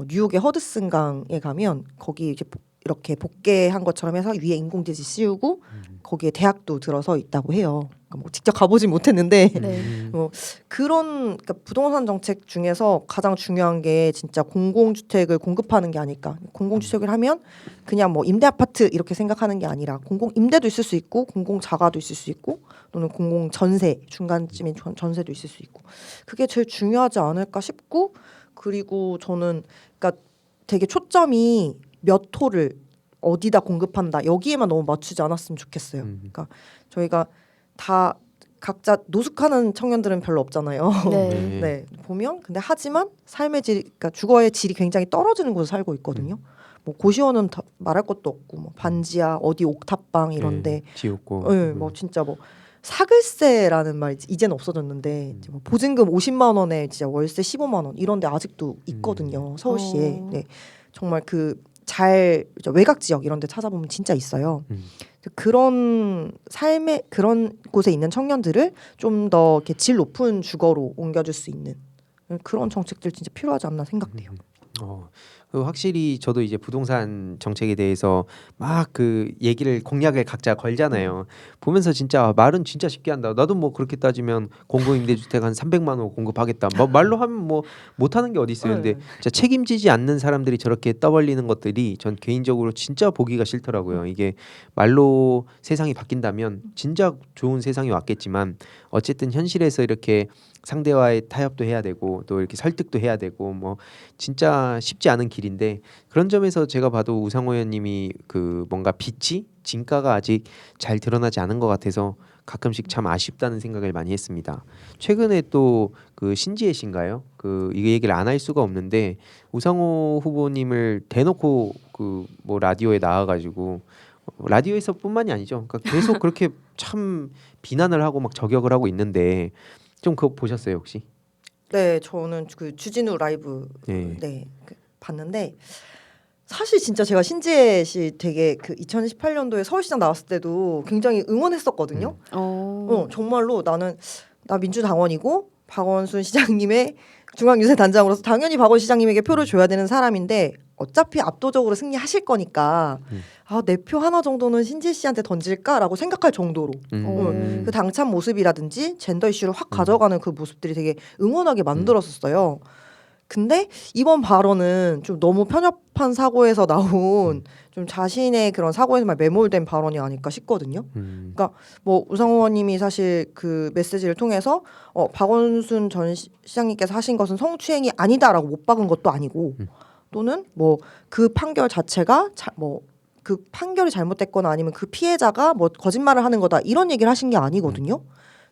뉴욕의 허드슨 강에 가면 거기 이제 이렇게 복개한 것처럼 해서 위에 인공지지 씌우고 거기에 대학도 들어서 있다고 해요. 그러니까 뭐 직접 가보진 못했는데 네. 그런 그러니까 부동산 정책 중에서 가장 중요한 게 진짜 공공주택을 공급하는 게 아닐까. 공공주택을 하면 그냥 뭐 임대 아파트 이렇게 생각하는 게 아니라 공공 임대도 있을 수 있고 공공 자가도 있을 수 있고 또는 공공 전세 중간쯤인 전세도 있을 수 있고 그게 제일 중요하지 않을까 싶고 그리고 저는 그러니까 되게 초점이 몇 호를 어디다 공급한다 여기에만 너무 맞추지 않았으면 좋겠어요. 그러니까 저희가 다 각자 노숙하는 청년들은 별로 없잖아요. 네. 네 보면 근데 하지만 삶의 질, 그러니까 주거의 질이 굉장히 떨어지는 곳에 살고 있거든요. 뭐 고시원은 다 말할 것도 없고 뭐 반지하 어디 옥탑방 이런데, 지옥고. 뭐 진짜 뭐 사글세라는 말이 이제는 없어졌는데 이제 뭐 보증금 50만 원에 진짜 월세 15만 원 이런데 아직도 있거든요. 서울시에. 네 정말 그 잘 외곽 지역 이런데 찾아보면 진짜 있어요. 그런 삶의 그런 곳에 있는 청년들을 좀 더 이렇게 질 높은 주거로 옮겨줄 수 있는 그런 정책들 진짜 필요하지 않나 생각돼요. 확실히 저도 이제 부동산 정책에 대해서 막 그 얘기를 공약을 각자 걸잖아요. 보면서 진짜 말은 진짜 쉽게 한다. 나도 뭐 그렇게 따지면 공공임대주택 한 300만 원 공급하겠다. 뭐 말로 하면 뭐 못하는 게 어디 있어요. 근데 네. 진짜 책임지지 않는 사람들이 저렇게 떠벌리는 것들이 전 개인적으로 진짜 보기가 싫더라고요. 이게 말로 세상이 바뀐다면 진짜 좋은 세상이 왔겠지만 어쨌든 현실에서 이렇게 상대와의 타협도 해야 되고 또 이렇게 설득도 해야 되고 뭐 진짜 쉽지 않은 길인데 그런 점에서 제가 봐도 우상호 의원님이 그 뭔가 빛이 진가가 아직 잘 드러나지 않은 것 같아서 가끔씩 참 아쉽다는 생각을 많이 했습니다. 최근에 또 그 신지혜 씨인가요? 그 이 얘기를 안 할 수가 없는데 우상호 후보님을 대놓고 그 뭐 라디오에 나와가지고 라디오에서뿐만이 아니죠. 그러니까 계속 그렇게 참 비난을 하고 막 저격을 하고 있는데 좀 그거 보셨어요 혹시? 네, 저는 그 주진우 라이브 네. 봤는데 사실 진짜 제가 신지혜 씨 되게 그 2018년도에 서울시장 나왔을 때도 굉장히 응원했었거든요. 정말로 나 민주당원이고 박원순 시장님의 중앙유세단장으로서 당연히 박원 시장님에게 표를 줘야 되는 사람인데 어차피 압도적으로 승리하실 거니까 내 표 하나 정도는 신지혜 씨한테 던질까라고 생각할 정도로 그 당찬 모습이라든지 젠더 이슈를 확 가져가는 그 모습들이 되게 응원하게 만들었었어요. 근데 이번 발언은 좀 너무 편협한 사고에서 나온 좀 자신의 그런 사고에서만 매몰된 발언이 아닐까 싶거든요. 그러니까 뭐 우상호 의원님이 사실 그 메시지를 통해서 박원순 전 시장님께서 하신 것은 성추행이 아니다라고 못 박은 것도 아니고 또는 뭐 그 판결 자체가 그 판결이 잘못됐거나 아니면 그 피해자가 뭐 거짓말을 하는 거다 이런 얘기를 하신 게 아니거든요.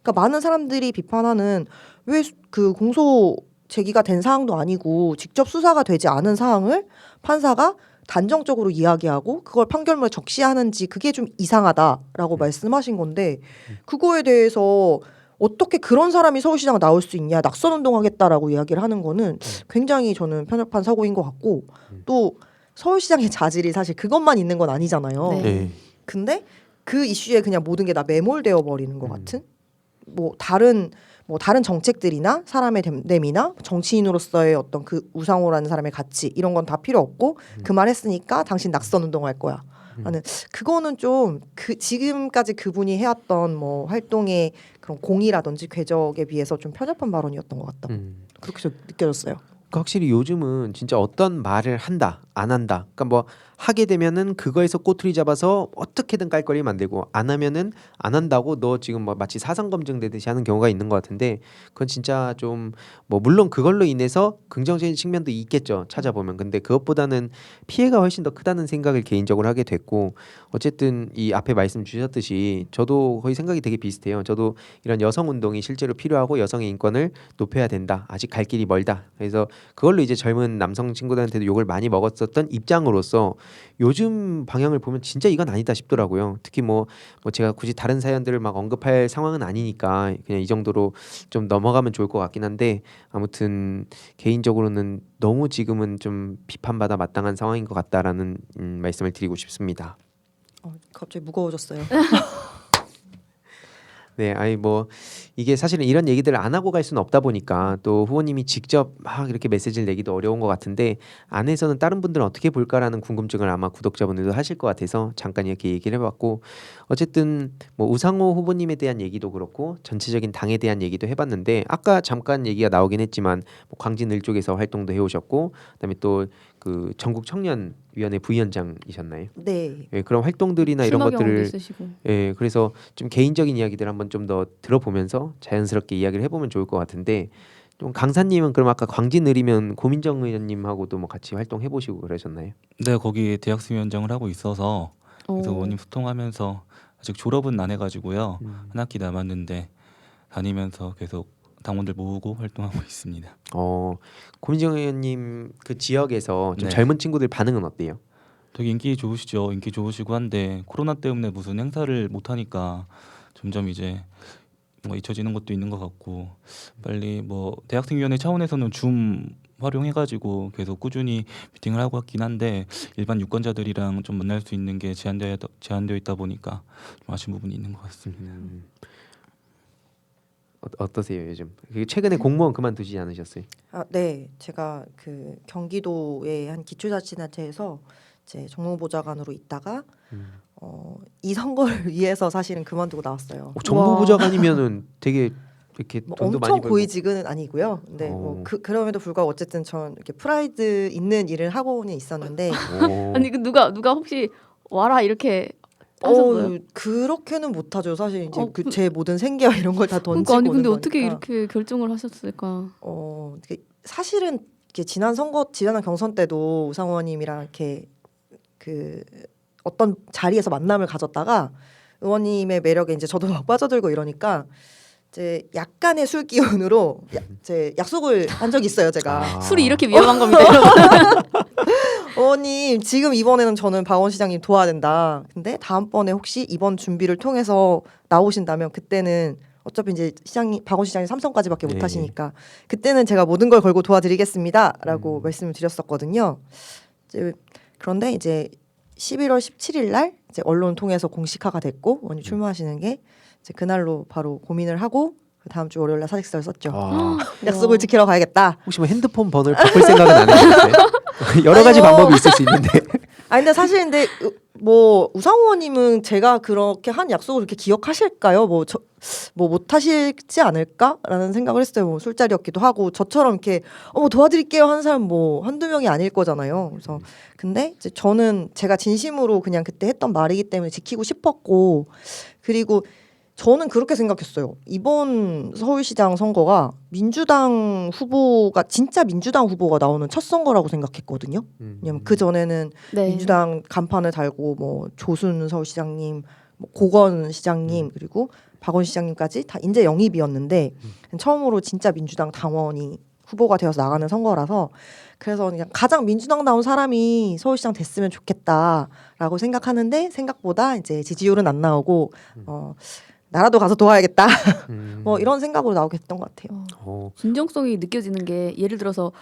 그러니까 많은 사람들이 비판하는 왜 그 공소 제기가 된 사항도 아니고 직접 수사가 되지 않은 사항을 판사가 단정적으로 이야기하고 그걸 판결문에 적시하는지 그게 좀 이상하다라고 말씀하신 건데 그거에 대해서 어떻게 그런 사람이 서울시장 나올 수 있냐 낙선운동하겠다라고 이야기를 하는 거는 굉장히 저는 편협한 사고인 것 같고 또 서울시장의 자질이 사실 그것만 있는 건 아니잖아요. 네. 근데 그 이슈에 그냥 모든 게 다 매몰되어 버리는 것 같은 뭐 다른 정책들이나 사람의 됨됨이나 정치인으로서의 어떤 그 우상호라는 사람의 가치 이런 건 다 필요 없고 그 말 했으니까 당신 낙선 운동할 거야. 라는 그거는 좀 그 지금까지 그분이 해왔던 뭐 활동의 그런 공이라든지 궤적에 비해서 좀 편협한 발언이었던 것 같다. 그렇게 좀 느껴졌어요. 그러니까 확실히 요즘은 진짜 어떤 말을 한다 안 한다 그러니까 뭐 하게 되면은 그거에서 꼬투리 잡아서 어떻게든 깔거리 만들고 안 하면은 안 한다고 너 지금 뭐 마치 사상 검증되듯이 하는 경우가 있는 것 같은데 그건 진짜 좀 뭐 물론 그걸로 인해서 긍정적인 측면도 있겠죠 찾아보면 근데 그것보다는 피해가 훨씬 더 크다는 생각을 개인적으로 하게 됐고 어쨌든 이 앞에 말씀 주셨듯이 저도 거의 생각이 되게 비슷해요. 저도 이런 여성 운동이 실제로 필요하고 여성의 인권을 높여야 된다. 아직 갈 길이 멀다. 그래서 그걸로 이제 젊은 남성 친구들한테도 욕을 많이 먹었었던 입장으로서 요즘 방향을 보면 진짜 이건 아니다 싶더라고요. 특히 뭐 제가 굳이 다른 사연들을 막 언급할 상황은 아니니까 그냥 이 정도로 좀 넘어가면 좋을 것 같긴 한데 아무튼 개인적으로는 너무 지금은 좀 비판받아 마땅한 상황인 것 같다라는 말씀을 드리고 싶습니다. 갑자기 무거워졌어요. 네, 아니 뭐 이게 사실은 이런 얘기들을 안 하고 갈 수는 없다 보니까 또 후보님이 직접 막 이렇게 메시지를 내기도 어려운 것 같은데 안에서는 다른 분들은 어떻게 볼까라는 궁금증을 아마 구독자분들도 하실 것 같아서 잠깐 이렇게 얘기를 해봤고 어쨌든 뭐 우상호 후보님에 대한 얘기도 그렇고 전체적인 당에 대한 얘기도 해봤는데 아까 잠깐 얘기가 나오긴 했지만 뭐 광진을 쪽에서 활동도 해오셨고 그다음에 또 그 전국 청년위원회 부위원장이셨나요? 네. 예, 그런 활동들이나 이런 출마 경험도 것들을 있으시고. 예, 그래서 좀 개인적인 이야기들 한번 좀 더 들어보면서 자연스럽게 이야기를 해보면 좋을 것 같은데 좀 강사님은 그럼 아까 광진을이면 고민정 의원님하고도 뭐 같이 활동해 보시고 그러셨나요? 네, 거기 대학생위원장을 하고 있어서 그래서 의원님 소통하면서 아직 졸업은 안 해가지고요. 한 학기 남았는데 다니면서 계속 당원들 모으고 활동하고 있습니다. 고민정 의원님 그 지역에서 좀 네. 젊은 친구들 반응은 어때요? 되게 인기 좋으시죠. 인기 좋으시고 한데 코로나 때문에 무슨 행사를 못 하니까 점점 이제 뭔가 잊혀지는 것도 있는 것 같고 빨리 뭐 대학생위원회 차원에서는 줌 활용해가지고 계속 꾸준히 미팅을 하고 있긴 한데 일반 유권자들이랑 좀 만날 수 있는 게 제한되어 있다 보니까 좀 아쉬운 부분이 있는 것 같습니다. 어떠세요 요즘? 최근에 공무원 그만두지 않으셨어요? 네, 제가 그 경기도의 한 기초자치단체에서 이제 정무보좌관으로 있다가 이 선거를 위해서 사실은 그만두고 나왔어요. 정무부장관이면은 되게 이렇게 뭐 돈도 많이 엄청 벌고. 고위직은 아니고요. 근데 뭐 오. 그럼에도 불구하고 어쨌든 전 이렇게 프라이드 있는 일을 하고는 있었는데 오. 아니 그 누가 혹시 와라 이렇게 하셨어요? 그렇게는 못하죠. 사실 이제 어, 제 모든 생계와 이런 걸 다 던지고 그러니까 아니 오는 근데 어떻게 거니까. 이렇게 결정을 하셨을까? 사실은 이렇게 지난 경선 때도 우상호 의원님이랑 이렇게 그 어떤 자리에서 만남을 가졌다가 의원님의 매력에 이제 저도 막 빠져들고 이러니까 이제 약간의 술 기운으로 제 약속을 한 적이 있어요. 제가 술이 이렇게 위험한 겁니다, 여러분. 의원님 지금 이번에는 저는 박원 시장님 도와야 된다. 근데 다음번에 혹시 이번 준비를 통해서 나오신다면 그때는 어차피 이제 박원 시장님 삼성까지밖에 못 네. 하시니까 그때는 제가 모든 걸 걸고 도와드리겠습니다라고 말씀을 드렸었거든요. 그런데 이제 11월 17일 날 이제 언론 통해서 공식화가 됐고 의원님 출마하시는 게 이제 그날로 바로 고민을 하고 그 다음 주 월요일 날 사직서를 썼죠. 아, 약속을 지키러 가야겠다. 혹시 뭐 핸드폰 번호를 바꿀 생각은 안 해보셨어요? 여러 가지 아니, 뭐. 방법이 있을 수 있는데. 근데 사실 근데 뭐 우상호 의원님은 제가 그렇게 한 약속을 그렇게 기억하실까요? 뭐 못하실지 않을까라는 생각을 했어요. 뭐 술자리였기도 하고 저처럼 이렇게 도와드릴게요 하는 사람 뭐 한두 명이 아닐 거잖아요. 그래서 근데 이제 저는 제가 진심으로 그냥 그때 했던 말이기 때문에 지키고 싶었고 그리고 저는 그렇게 생각했어요. 이번 서울시장 선거가 민주당 후보가 진짜 민주당 후보가 나오는 첫 선거라고 생각했거든요. 왜냐면 그 전에는 네. 민주당 간판을 달고 뭐 조순 서울시장님, 뭐 고건 시장님 그리고 박원 시장님까지 다 인재 영입이었는데 처음으로 진짜 민주당 당원이 후보가 되어서 나가는 선거라서 그래서 그냥 가장 민주당다운 사람이 서울시장 됐으면 좋겠다라고 생각하는데 생각보다 이제 지지율은 안 나오고 나라도 가서 도와야겠다. 뭐 이런 생각으로 나오게 됐던 것 같아요. 진정성이 느껴지는 게 예를 들어서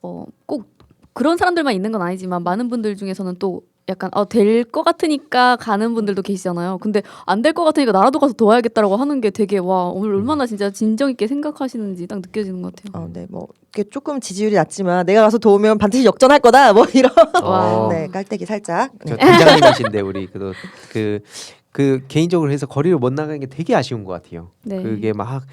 꼭 그런 사람들만 있는 건 아니지만 많은 분들 중에서는 또 약간 될 것 같으니까 가는 분들도 계시잖아요. 근데 안 될 것 같으니까 나라도 가서 도와야겠다라고 하는 게 되게 와 오늘 얼마나 진짜 진정 있게 생각하시는지 딱 느껴지는 것 같아요. 네, 뭐 이게 조금 지지율이 낮지만 내가 가서 도우면 반드시 역전할 거다. 뭐 이런 와. 네 깔때기 살짝. 저 단장님이신데 우리 그 개인적으로 해서 거리를 못 나가는 게 되게 아쉬운 것 같아요. 네. 그게 막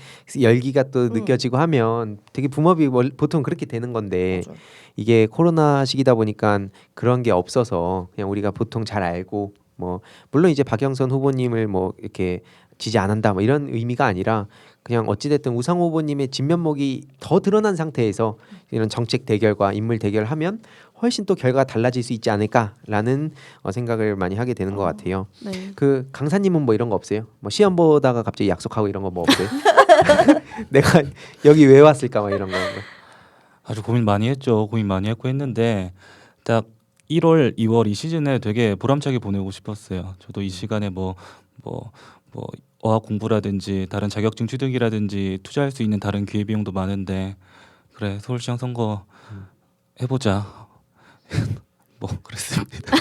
열기가 또 느껴지고 하면 되게 붐업이 보통 그렇게 되는 건데 맞아요. 이게 코로나 시기다 보니까 그런 게 없어서 그냥 우리가 보통 잘 알고 뭐 물론 이제 박영선 후보님을 뭐 이렇게 지지 안 한다 뭐 이런 의미가 아니라 그냥 어찌됐든 우상호 후보님의 진면목이 더 드러난 상태에서 이런 정책 대결과 인물 대결하면 훨씬 또 결과가 달라질 수 있지 않을까라는 생각을 많이 하게 되는 것 같아요. 네. 그 강사님은 뭐 이런 거 없어요? 뭐 시험 보다가 갑자기 약속하고 이런 거 뭐 없어요? 내가 여기 왜 왔을까 막 이런 거. 아주 고민 많이 했죠. 고민 많이 했고 했는데 딱 1월, 2월 이 시즌에 되게 보람차게 보내고 싶었어요. 저도 이 시간에 뭐 어학 공부라든지 다른 자격증 취득이라든지 투자할 수 있는 다른 기회 비용도 많은데 그래 서울시장 선거 해보자. 뭐 그랬습니다.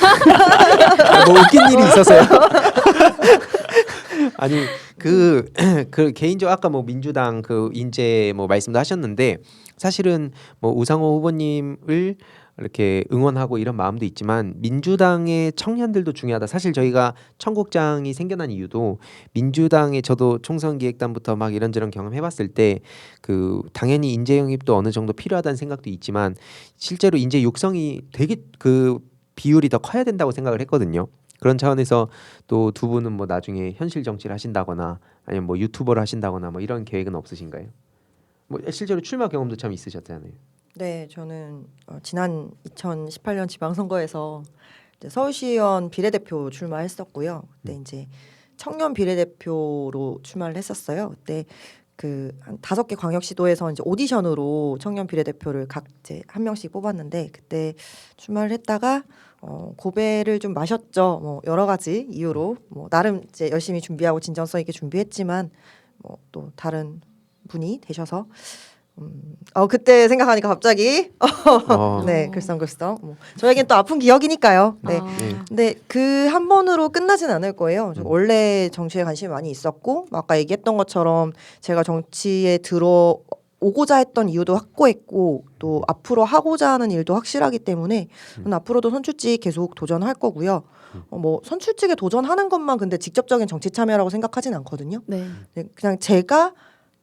뭐 웃긴 일이 있었어요. 아니 그 개인적 아까 뭐 민주당 그 인재 뭐 말씀도 하셨는데 사실은 뭐 우상호 후보님을 이렇게 응원하고 이런 마음도 있지만 민주당의 청년들도 중요하다. 사실 저희가 청국장이 생겨난 이유도 민주당의 저도 총선기획단부터 막 이런저런 경험해봤을 때 그 당연히 인재 영입도 어느 정도 필요하다는 생각도 있지만 실제로 인재 육성이 되게 그 비율이 더 커야 된다고 생각을 했거든요. 그런 차원에서 또 두 분은 뭐 나중에 현실 정치를 하신다거나 아니면 뭐 유튜버를 하신다거나 뭐 이런 계획은 없으신가요? 뭐 실제로 출마 경험도 참 있으셨잖아요. 네, 저는 지난 2018년 지방선거에서 이제 서울시의원 비례대표 출마했었고요. 그때 이제 청년 비례대표로 출마를 했었어요. 그때 그 한 5개 광역시도에서 이제 오디션으로 청년 비례대표를 각 이제 한 명씩 뽑았는데 그때 출마를 했다가 고배를 좀 마셨죠. 뭐 여러 가지 이유로 뭐 나름 이제 열심히 준비하고 진정성 있게 준비했지만 뭐 또 다른 분이 되셔서 그때 생각하니까 갑자기 어. 네 글썽글썽. 저에겐 또 아픈 기억이니까요. 네. 아. 네. 근데 그 한 번으로 끝나진 않을 거예요. 저 원래 정치에 관심이 많이 있었고 아까 얘기했던 것처럼 제가 정치에 들어오고자 했던 이유도 확고했고 또 앞으로 하고자 하는 일도 확실하기 때문에 저는 앞으로도 선출직 계속 도전할 거고요. 뭐 선출직에 도전하는 것만 근데 직접적인 정치 참여라고 생각하진 않거든요. 네. 네, 그냥 제가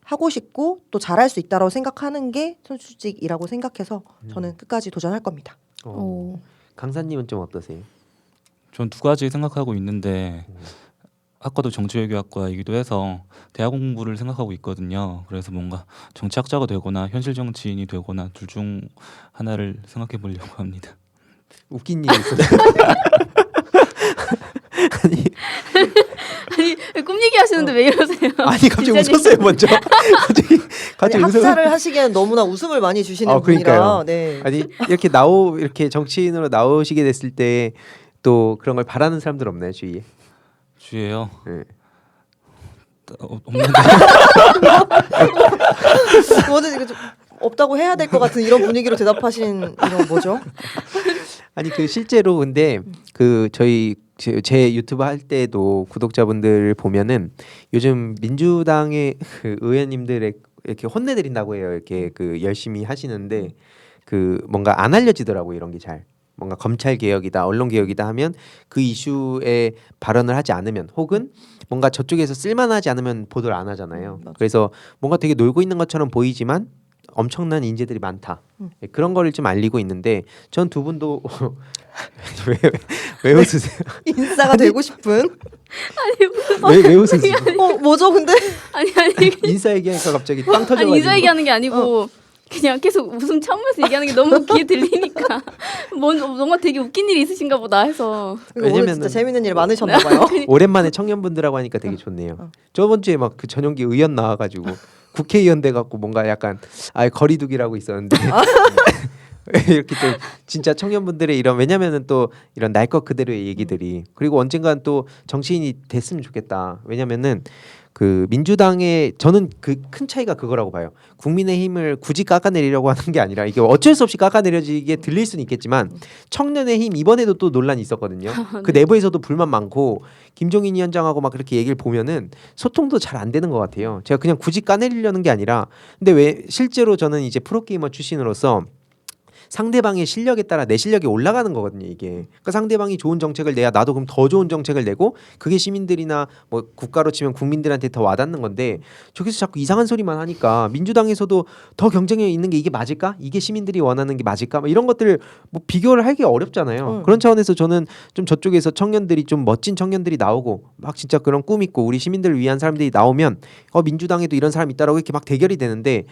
하고 싶고 또 잘할 수 있다고 생각하는 게 선출직이라고 생각해서 저는 끝까지 도전할 겁니다. 오. 강사님은 좀 어떠세요? 전 두 가지 생각하고 있는데 학과도 정치외교학과이기도 해서 대학 공부를 생각하고 있거든요. 그래서 뭔가 정치학자가 되거나 현실 정치인이 되거나 둘 중 하나를 생각해 보려고 합니다. 웃긴 일이 있었어요. 아니, 꿈 얘기하시는데 왜 이러세요? 아니 갑자기 기자님. 웃었어요 먼저. 갑자기 웃어. 학사를 하시기에는 너무나 웃음을 많이 주시는 그러니까요. 분이라. 네. 아니 이렇게 정치인으로 나오시게 됐을 때 또 그런 걸 바라는 사람들 없나요 주위에? 주예요. 네. 없는데 뭐든 이거 좀 없다고 해야 될 것 같은 이런 분위기로 대답하신 이런 뭐죠? 아니 그 실제로 근데 그 제 유튜브 할 때도 구독자분들 보면은 요즘 민주당의 그 의원님들의 이렇게 혼내드린다고 해요. 이렇게 그 열심히 하시는데 그 뭔가 안 알려지더라고요. 이런 게 잘. 뭔가 검찰 개혁이다, 언론 개혁이다 하면 그 이슈에 발언을 하지 않으면 혹은 뭔가 저쪽에서 쓸만하지 않으면 보도를 안 하잖아요. 맞아요. 그래서 뭔가 되게 놀고 있는 것처럼 보이지만 엄청난 인재들이 많다. 네, 그런 거를 좀 알리고 있는데 전 두 분도 왜 웃으세요? 인싸가 되고 싶은? 왜 웃으세요? 뭐죠 근데? 아니 인싸 얘기하니까 갑자기 빵 아니 터져가지고. 인사 얘기하는 게 아니고 그냥 계속 웃음 참으면서 얘기하는 게 너무 귀에 들리니까 뭔가 되게 웃긴 일이 있으신가 보다 해서 오늘 왜냐면은- 진짜 재밌는 일 많으셨나 봐요. 오랜만에 청년분들하고 하니까 되게 좋네요. 저번 주에 막 그 전용기 의원 나와가지고 국회의원 돼갖고 뭔가 약간 거리두기라고 있었는데 이렇게 또 진짜 청년분들의 이런 왜냐면은 또 이런 날 것 그대로의 얘기들이 그리고 언젠간 또 정치인이 됐으면 좋겠다. 왜냐면은 그 민주당의 저는 그 큰 차이가 그거라고 봐요. 국민의힘을 굳이 깎아내리려고 하는 게 아니라 이게 어쩔 수 없이 깎아내려지게 들릴 수는 있겠지만 청년의힘 이번에도 또 논란이 있었거든요. 그 내부에서도 불만 많고 김종인 위원장하고 막 그렇게 얘기를 보면은 소통도 잘 안 되는 것 같아요. 제가 그냥 굳이 까내리려는 게 아니라 근데 왜 실제로 저는 이제 프로게이머 출신으로서 상대방의 실력에 따라 내 실력이 올라가는 거거든요. 이게 그러니까 상대방이 좋은 정책을 내야 나도 그럼 더 좋은 정책을 내고 그게 시민들이나 뭐 국가로 치면 국민들한테 더 와닿는 건데 저기서 자꾸 이상한 소리만 하니까 민주당에서도 더 경쟁력 있는 게 이게 맞을까? 이게 시민들이 원하는 게 맞을까? 뭐 이런 것들을 뭐 비교를 하기 어렵잖아요. 그런 차원에서 저는 좀 저쪽에서 청년들이 좀 멋진 청년들이 나오고 막 진짜 그런 꿈 있고 우리 시민들을 위한 사람들이 나오면 민주당에도 이런 사람이 있다라고 이렇게 막 대결이 되는데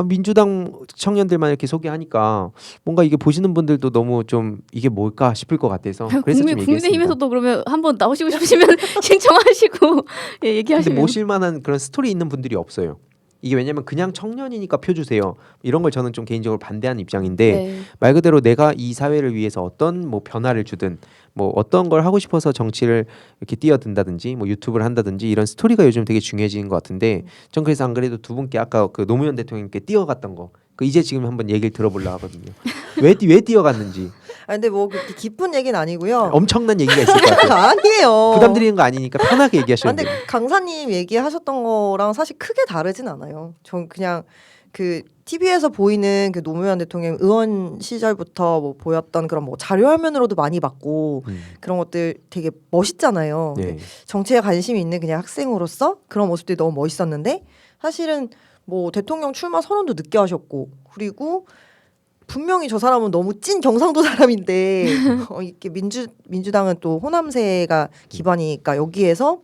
민주당 청년들만 이렇게 소개하니까 뭔가 이게 보시는 분들도 너무 좀 이게 뭘까 싶을 것 같아서 그래서 좀 얘기했습니다. 국민의힘에서도 그러면 한번 나오시고 싶으시면 신청하시고 예, 근데 얘기하시면 모실 만한 그런 스토리 있는 분들이 없어요. 이게 왜냐면 그냥 청년이니까 표 주세요. 이런 걸 저는 좀 개인적으로 반대하는 입장인데 네. 말 그대로 내가 이 사회를 위해서 어떤 뭐 변화를 주든 뭐 어떤 걸 하고 싶어서 정치를 이렇게 뛰어든다든지 뭐 유튜브를 한다든지 이런 스토리가 요즘 되게 중요해지는 것 같은데 전 그래서 안 그래도 두 분께 아까 그 노무현 대통령께 뛰어갔던 거 그 이제 지금 한번 얘기를 들어보려고 하거든요. 왜 뛰어갔는지 근데 뭐 그렇게 깊은 얘기는 아니고요. 엄청난 얘기가 있을 것 같아요. 아니에요. 부담 드리는 거 아니니까 편하게 아, 얘기하시면 근데 돼요. 강사님 얘기하셨던 거랑 사실 크게 다르진 않아요. 전 그냥 그 TV에서 보이는 그 노무현 대통령 의원 시절부터 뭐 보였던 그런 뭐 자료 화면으로도 많이 봤고 그런 것들 되게 멋있잖아요. 네. 정치에 관심이 있는 그냥 학생으로서 그런 모습들이 너무 멋있었는데 사실은 뭐 대통령 출마 선언도 늦게 하셨고 그리고 분명히 저 사람은 너무 찐 경상도 사람인데 이렇게 민주당은 또 호남세가 기반이니까 여기에서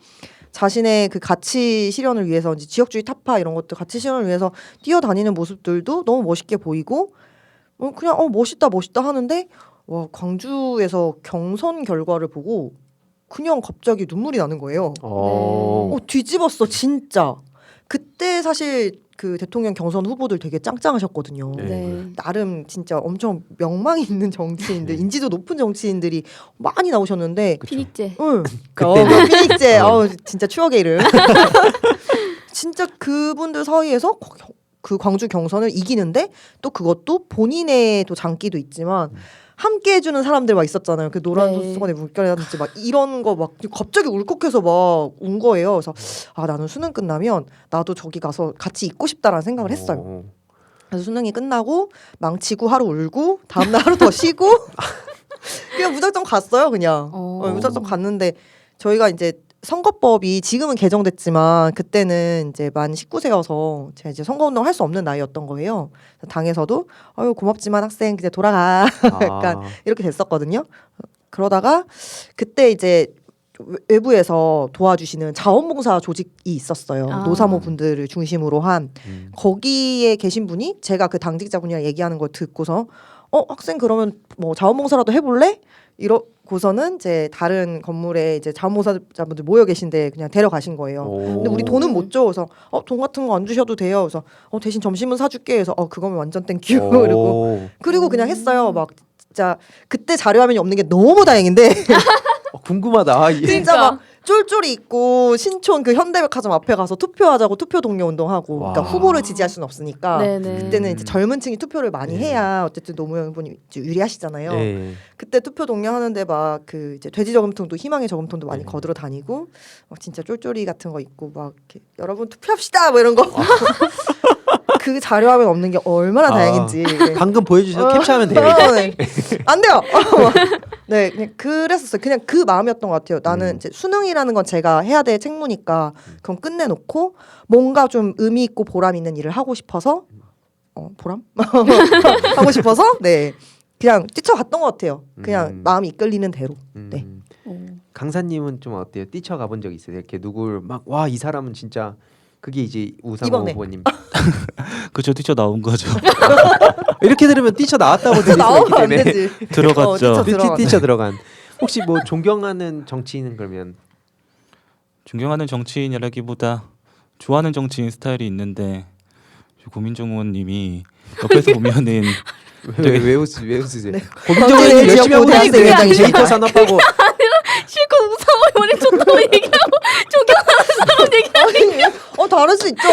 자신의 그 가치 실현을 위해서 이제 지역주의 타파 이런 것들 가치 실현을 위해서 뛰어다니는 모습들도 너무 멋있게 보이고 그냥 멋있다 하는데 와 광주에서 경선 결과를 보고 그냥 갑자기 눈물이 나는 거예요. 뒤집었어 진짜. 그때 사실 그 대통령 경선 후보들 되게 짱짱하셨거든요. 네. 나름 진짜 엄청 명망 있는 정치인들, 인지도 높은 정치인들이 많이 나오셨는데, 피닉제. 응, 그때는. 피닉제, 진짜 추억의 이름. 진짜 그분들 사이에서 그 광주 경선을 이기는데 또 그것도 본인의 또 장기도 있지만 함께 해주는 사람들 막 있었잖아요. 그 노란 네. 수건의 물결이라든지 막 이런 거 막 갑자기 울컥해서 막 운 거예요. 그래서 아 나는 수능 끝나면 나도 저기 가서 같이 있고 싶다라는 생각을 했어요. 오. 그래서 수능이 끝나고 망치고 하루 울고 다음날 하루 더 쉬고 그냥 무작정 갔어요. 그냥 무작정 갔는데 저희가 이제 선거법이 지금은 개정됐지만 그때는 이제 만 19세여서 제가 이제 선거운동 할 수 없는 나이였던 거예요. 그래서 당에서도 아유 고맙지만 학생 이제 돌아가 약간 아. 이렇게 됐었거든요. 그러다가 그때 이제 외부에서 도와주시는 자원봉사 조직이 있었어요. 아. 노사모 분들을 중심으로 한 음. 거기에 계신 분이 제가 그 당직자분이랑 얘기하는 걸 듣고서 학생 그러면 뭐 자원봉사라도 해볼래? 이러고서는 이제 다른 건물에 이제 자원봉사자분들 모여 계신데 그냥 데려가신 거예요. 오. 근데 우리 돈은 못 줘. 그래서 돈 같은 거 안 주셔도 돼요. 그래서 대신 점심은 사줄게. 그래서 그거면 완전 땡큐. 오. 그리고 그냥 했어요. 막 진짜 그때 자료화면이 없는 게 너무 다행인데 궁금하다. 아, 예. 진짜 막 쫄쫄이 있고 신촌 그 현대백화점 앞에 가서 투표하자고 투표 동료 운동하고 그러니까 와. 후보를 지지할 수는 없으니까 네네. 그때는 이제 젊은 층이 투표를 많이 네. 해야 어쨌든 노무현 분이 유리하시잖아요. 예. 그때 투표 동료 하는데 막 그 이제 돼지 저금통도 희망의 저금통도 많이 네. 거들어 다니고 막 진짜 쫄쫄이 같은 거 있고 막 이렇게 여러분 투표합시다 뭐 이런 거. 그 자료화면 없는 게 얼마나 아. 다행인지. 네. 방금 보여주셔서 캡처하면 돼요. 이제. 네. 안 돼요. 네, 그냥 그랬었어요. 그냥 그 마음이었던 것 같아요. 나는 이제 수능이라는 건 제가 해야 될 책무니까 그럼 끝내놓고 뭔가 좀 의미 있고 보람 있는 일을 하고 싶어서 보람 하고 싶어서 네 그냥 뛰쳐갔던 것 같아요. 그냥 마음이 이끌리는 대로. 네. 강사님은 좀 어때요? 뛰쳐가 본 적 있어요? 이렇게 누굴 막 와 이 사람은 진짜 그게 이제 우상호 이번에. 후보님. 그쵸 뛰쳐 나온 거죠. 이렇게 들으면 뛰쳐 나왔다고 들릴 수가 있기 나오면 안 때문에 되지. 들어갔죠. 뛰쳐 뛰쳐 들어간. 혹시 뭐 존경하는 정치인은 그러면 존경하는 정치인이라기보다 좋아하는 정치인 스타일이 있는데 고민정 의원님이 옆에서 보면은 왜 웃으세요? 네. 고민정 정치인 의원님 열심히 하고 지역구 계신데 대학생회장이시니까. 데이터 산업하고 실컷 우상호 의원이 좋다고 얘기하고 다를 수 있죠.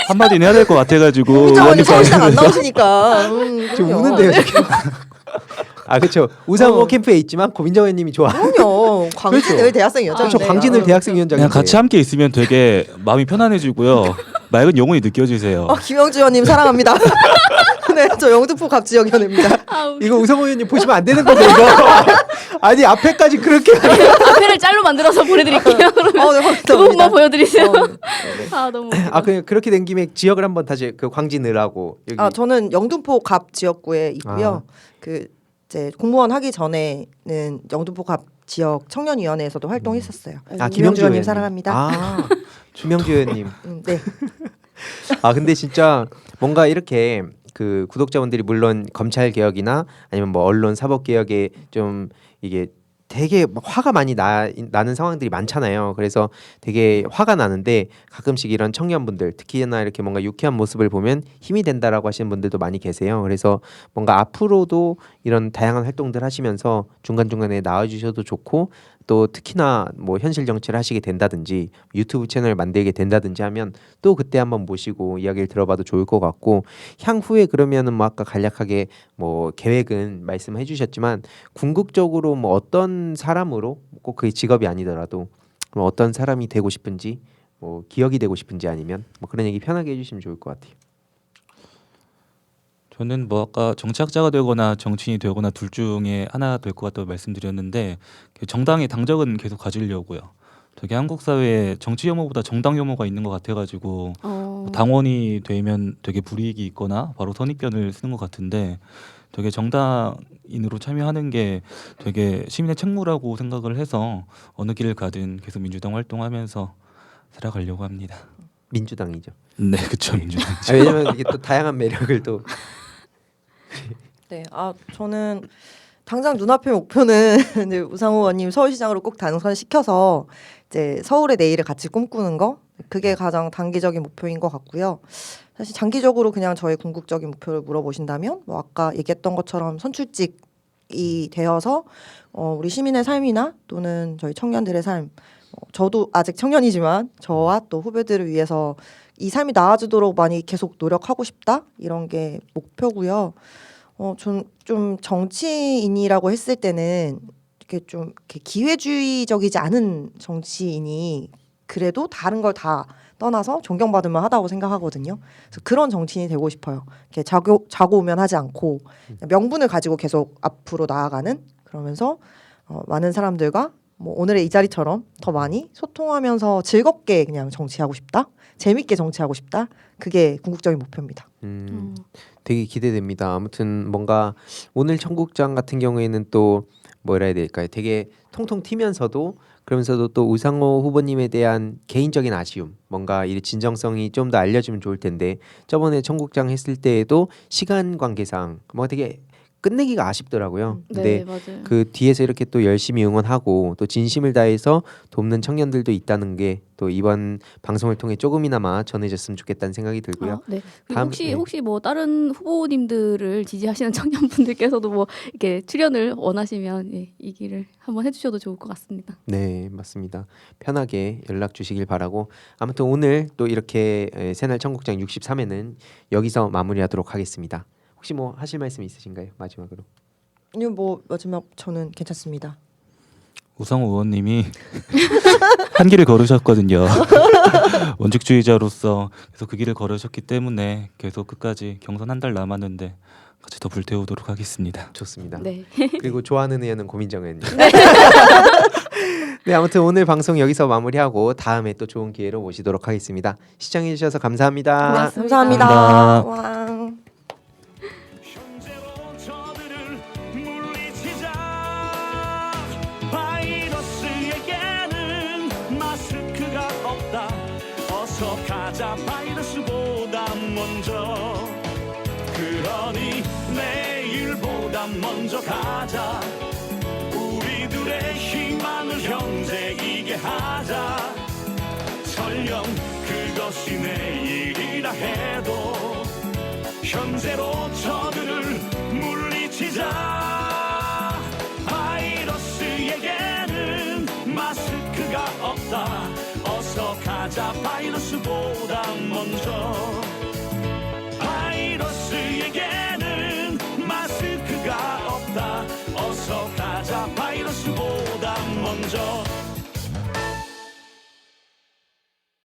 한마디는 해야 될 것 같아가지고 국장원님 의원님 서울시장 안 관련해서. 나오시니까. 지금 그럼요. 우는데요 지금. 아 그렇죠. 우상호 어. 캠프에 있지만 고민정 의원님이 좋아. 그럼요. 광진을 그렇죠. 대학생이었죠. 그렇죠. 광진을 대학생위원장인데. 그냥 같이 함께 있으면 되게 마음이 편안해지고요. 맑은 영혼이 느껴지세요. 김영주 의원님 사랑합니다. 네, 저 영등포 갑지역 의원입니다. 이거 우상호 의원님 보시면 안 되는 건데 이거. 아니 앞에까지 그렇게 앞에를 짤로 만들어서 보내드릴게요. 네, 그 감사합니다. 부분만 보여드리세요. 네. 아 너무. 아 그렇게 된 김에 지역을 한번 다시 그 광진을하고 여기 저는 영등포 갑 지역구에 있고요. 그 이제 공무원 하기 전에는 영등포 갑 지역 청년위원회에서도 활동했었어요. 김영주 의원님 의원님 사랑합니다. 아 김영주 의원님. 네. 아 근데 진짜 뭔가 이렇게 그 구독자분들이 물론 검찰 개혁이나 아니면 뭐 언론 사법 개혁에 좀 이게 되게 막 화가 많이 나는 상황들이 많잖아요. 그래서 되게 화가 나는데 가끔씩 이런 청년분들 특히나 이렇게 뭔가 유쾌한 모습을 보면 힘이 된다라고 하시는 분들도 많이 계세요. 그래서 뭔가 앞으로도 이런 다양한 활동들 하시면서 중간중간에 나와주셔도 좋고 또 특히나 뭐 현실 정치를 하시게 된다든지 유튜브 채널을 만들게 된다든지 하면 또 그때 한번 모시고 이야기를 들어봐도 좋을 것 같고 향후에 그러면은 뭐 아까 간략하게 뭐 계획은 말씀해 주셨지만 궁극적으로 뭐 어떤 사람으로 꼭 그게 직업이 아니더라도 뭐 어떤 사람이 되고 싶은지 뭐 기억이 되고 싶은지 아니면 뭐 그런 얘기 편하게 해주시면 좋을 것 같아요. 저는 뭐 아까 정치학자가 되거나 정치인이 되거나 둘 중에 하나 될 것 같다고 말씀드렸는데 정당의 당적은 계속 가지려고요. 되게 한국 사회에 정치 혐오보다 정당 혐오가 있는 것 같아가지고 당원이 되면 되게 불이익이 있거나 바로 선입견을 쓰는 것 같은데 되게 정당인으로 참여하는 게 되게 시민의 책무라고 생각을 해서 어느 길을 가든 계속 민주당 활동하면서 살아가려고 합니다. 민주당이죠. 네, 그렇죠, 민주당. 왜냐면 이게 또 다양한 매력을 또 네. 저는 당장 눈앞의 목표는 이제 우상호 의원님 서울시장으로 꼭 당선시켜서 이제 서울의 내일을 같이 꿈꾸는 거 그게 가장 단기적인 목표인 것 같고요. 사실 장기적으로 그냥 저의 궁극적인 목표를 물어보신다면 뭐 아까 얘기했던 것처럼 선출직이 되어서 우리 시민의 삶이나 또는 저희 청년들의 삶 저도 아직 청년이지만 저와 또 후배들을 위해서 이 삶이 나아지도록 많이 계속 노력하고 싶다 이런 게 목표고요. 좀 정치인이라고 했을 때는 이렇게 좀 이렇게 기회주의적이지 않은 정치인이 그래도 다른 걸 다 떠나서 존경받을 만하다고 생각하거든요. 그래서 그런 정치인이 되고 싶어요. 이렇게 자고 오면 하지 않고 명분을 가지고 계속 앞으로 나아가는, 그러면서 많은 사람들과 뭐 오늘의 이 자리처럼 더 많이 소통하면서 즐겁게 그냥 정치하고 싶다, 재밌게 정치하고 싶다. 그게 궁극적인 목표입니다. 되게 기대됩니다. 아무튼 뭔가 오늘 청국장 같은 경우에는 또 뭐라 해야 될까요? 되게 통통 튀면서도 그러면서도 또 우상호 후보님에 대한 개인적인 아쉬움, 뭔가 이 진정성이 좀 더 알려주면 좋을 텐데 저번에 청국장 했을 때에도 시간 관계상 뭔가 되게 끝내기가 아쉽더라고요. 근데 네, 맞아요. 그 뒤에서 이렇게 또 열심히 응원하고 또 진심을 다해서 돕는 청년들도 있다는 게 또 이번 방송을 통해 조금이나마 전해졌으면 좋겠다는 생각이 들고요. 네. 그리고 다음- 혹시 네. 혹시 뭐 다른 후보님들을 지지하시는 청년분들께서도 뭐 이렇게 출연을 원하시면 예, 이 길을 한번 해주셔도 좋을 것 같습니다. 네, 맞습니다. 편하게 연락 주시길 바라고, 아무튼 오늘 또 이렇게 새날 청국장 63회는 여기서 마무리하도록 하겠습니다. 혹시 뭐 하실 말씀 있으신가요? 마지막으로. 아니요, 뭐 마지막 저는 괜찮습니다. 우상호 의원님이 한 길을 걸으셨거든요. 원칙주의자로서 계속 그 길을 걸으셨기 때문에 계속 끝까지 경선 한 달 남았는데 같이 더 불태우도록 하겠습니다. 좋습니다. 네. 그리고 좋아하는 의원은 고민정 의원님. 네, 아무튼 오늘 방송 여기서 마무리하고 다음에 또 좋은 기회로 모시도록 하겠습니다. 시청해 주셔서 감사합니다. 고맙습니다. 감사합니다. 감사합니다. 왕. 현재로 저들을 물리치자. 바이러스에게는 마스크가 없다. 어서 가자 바이러스보다 먼저. 그러니 내일보다 먼저 가자. 우리들의 희망을 형제이게 하자. 설령 그것이 내일이라 해도 현재로 저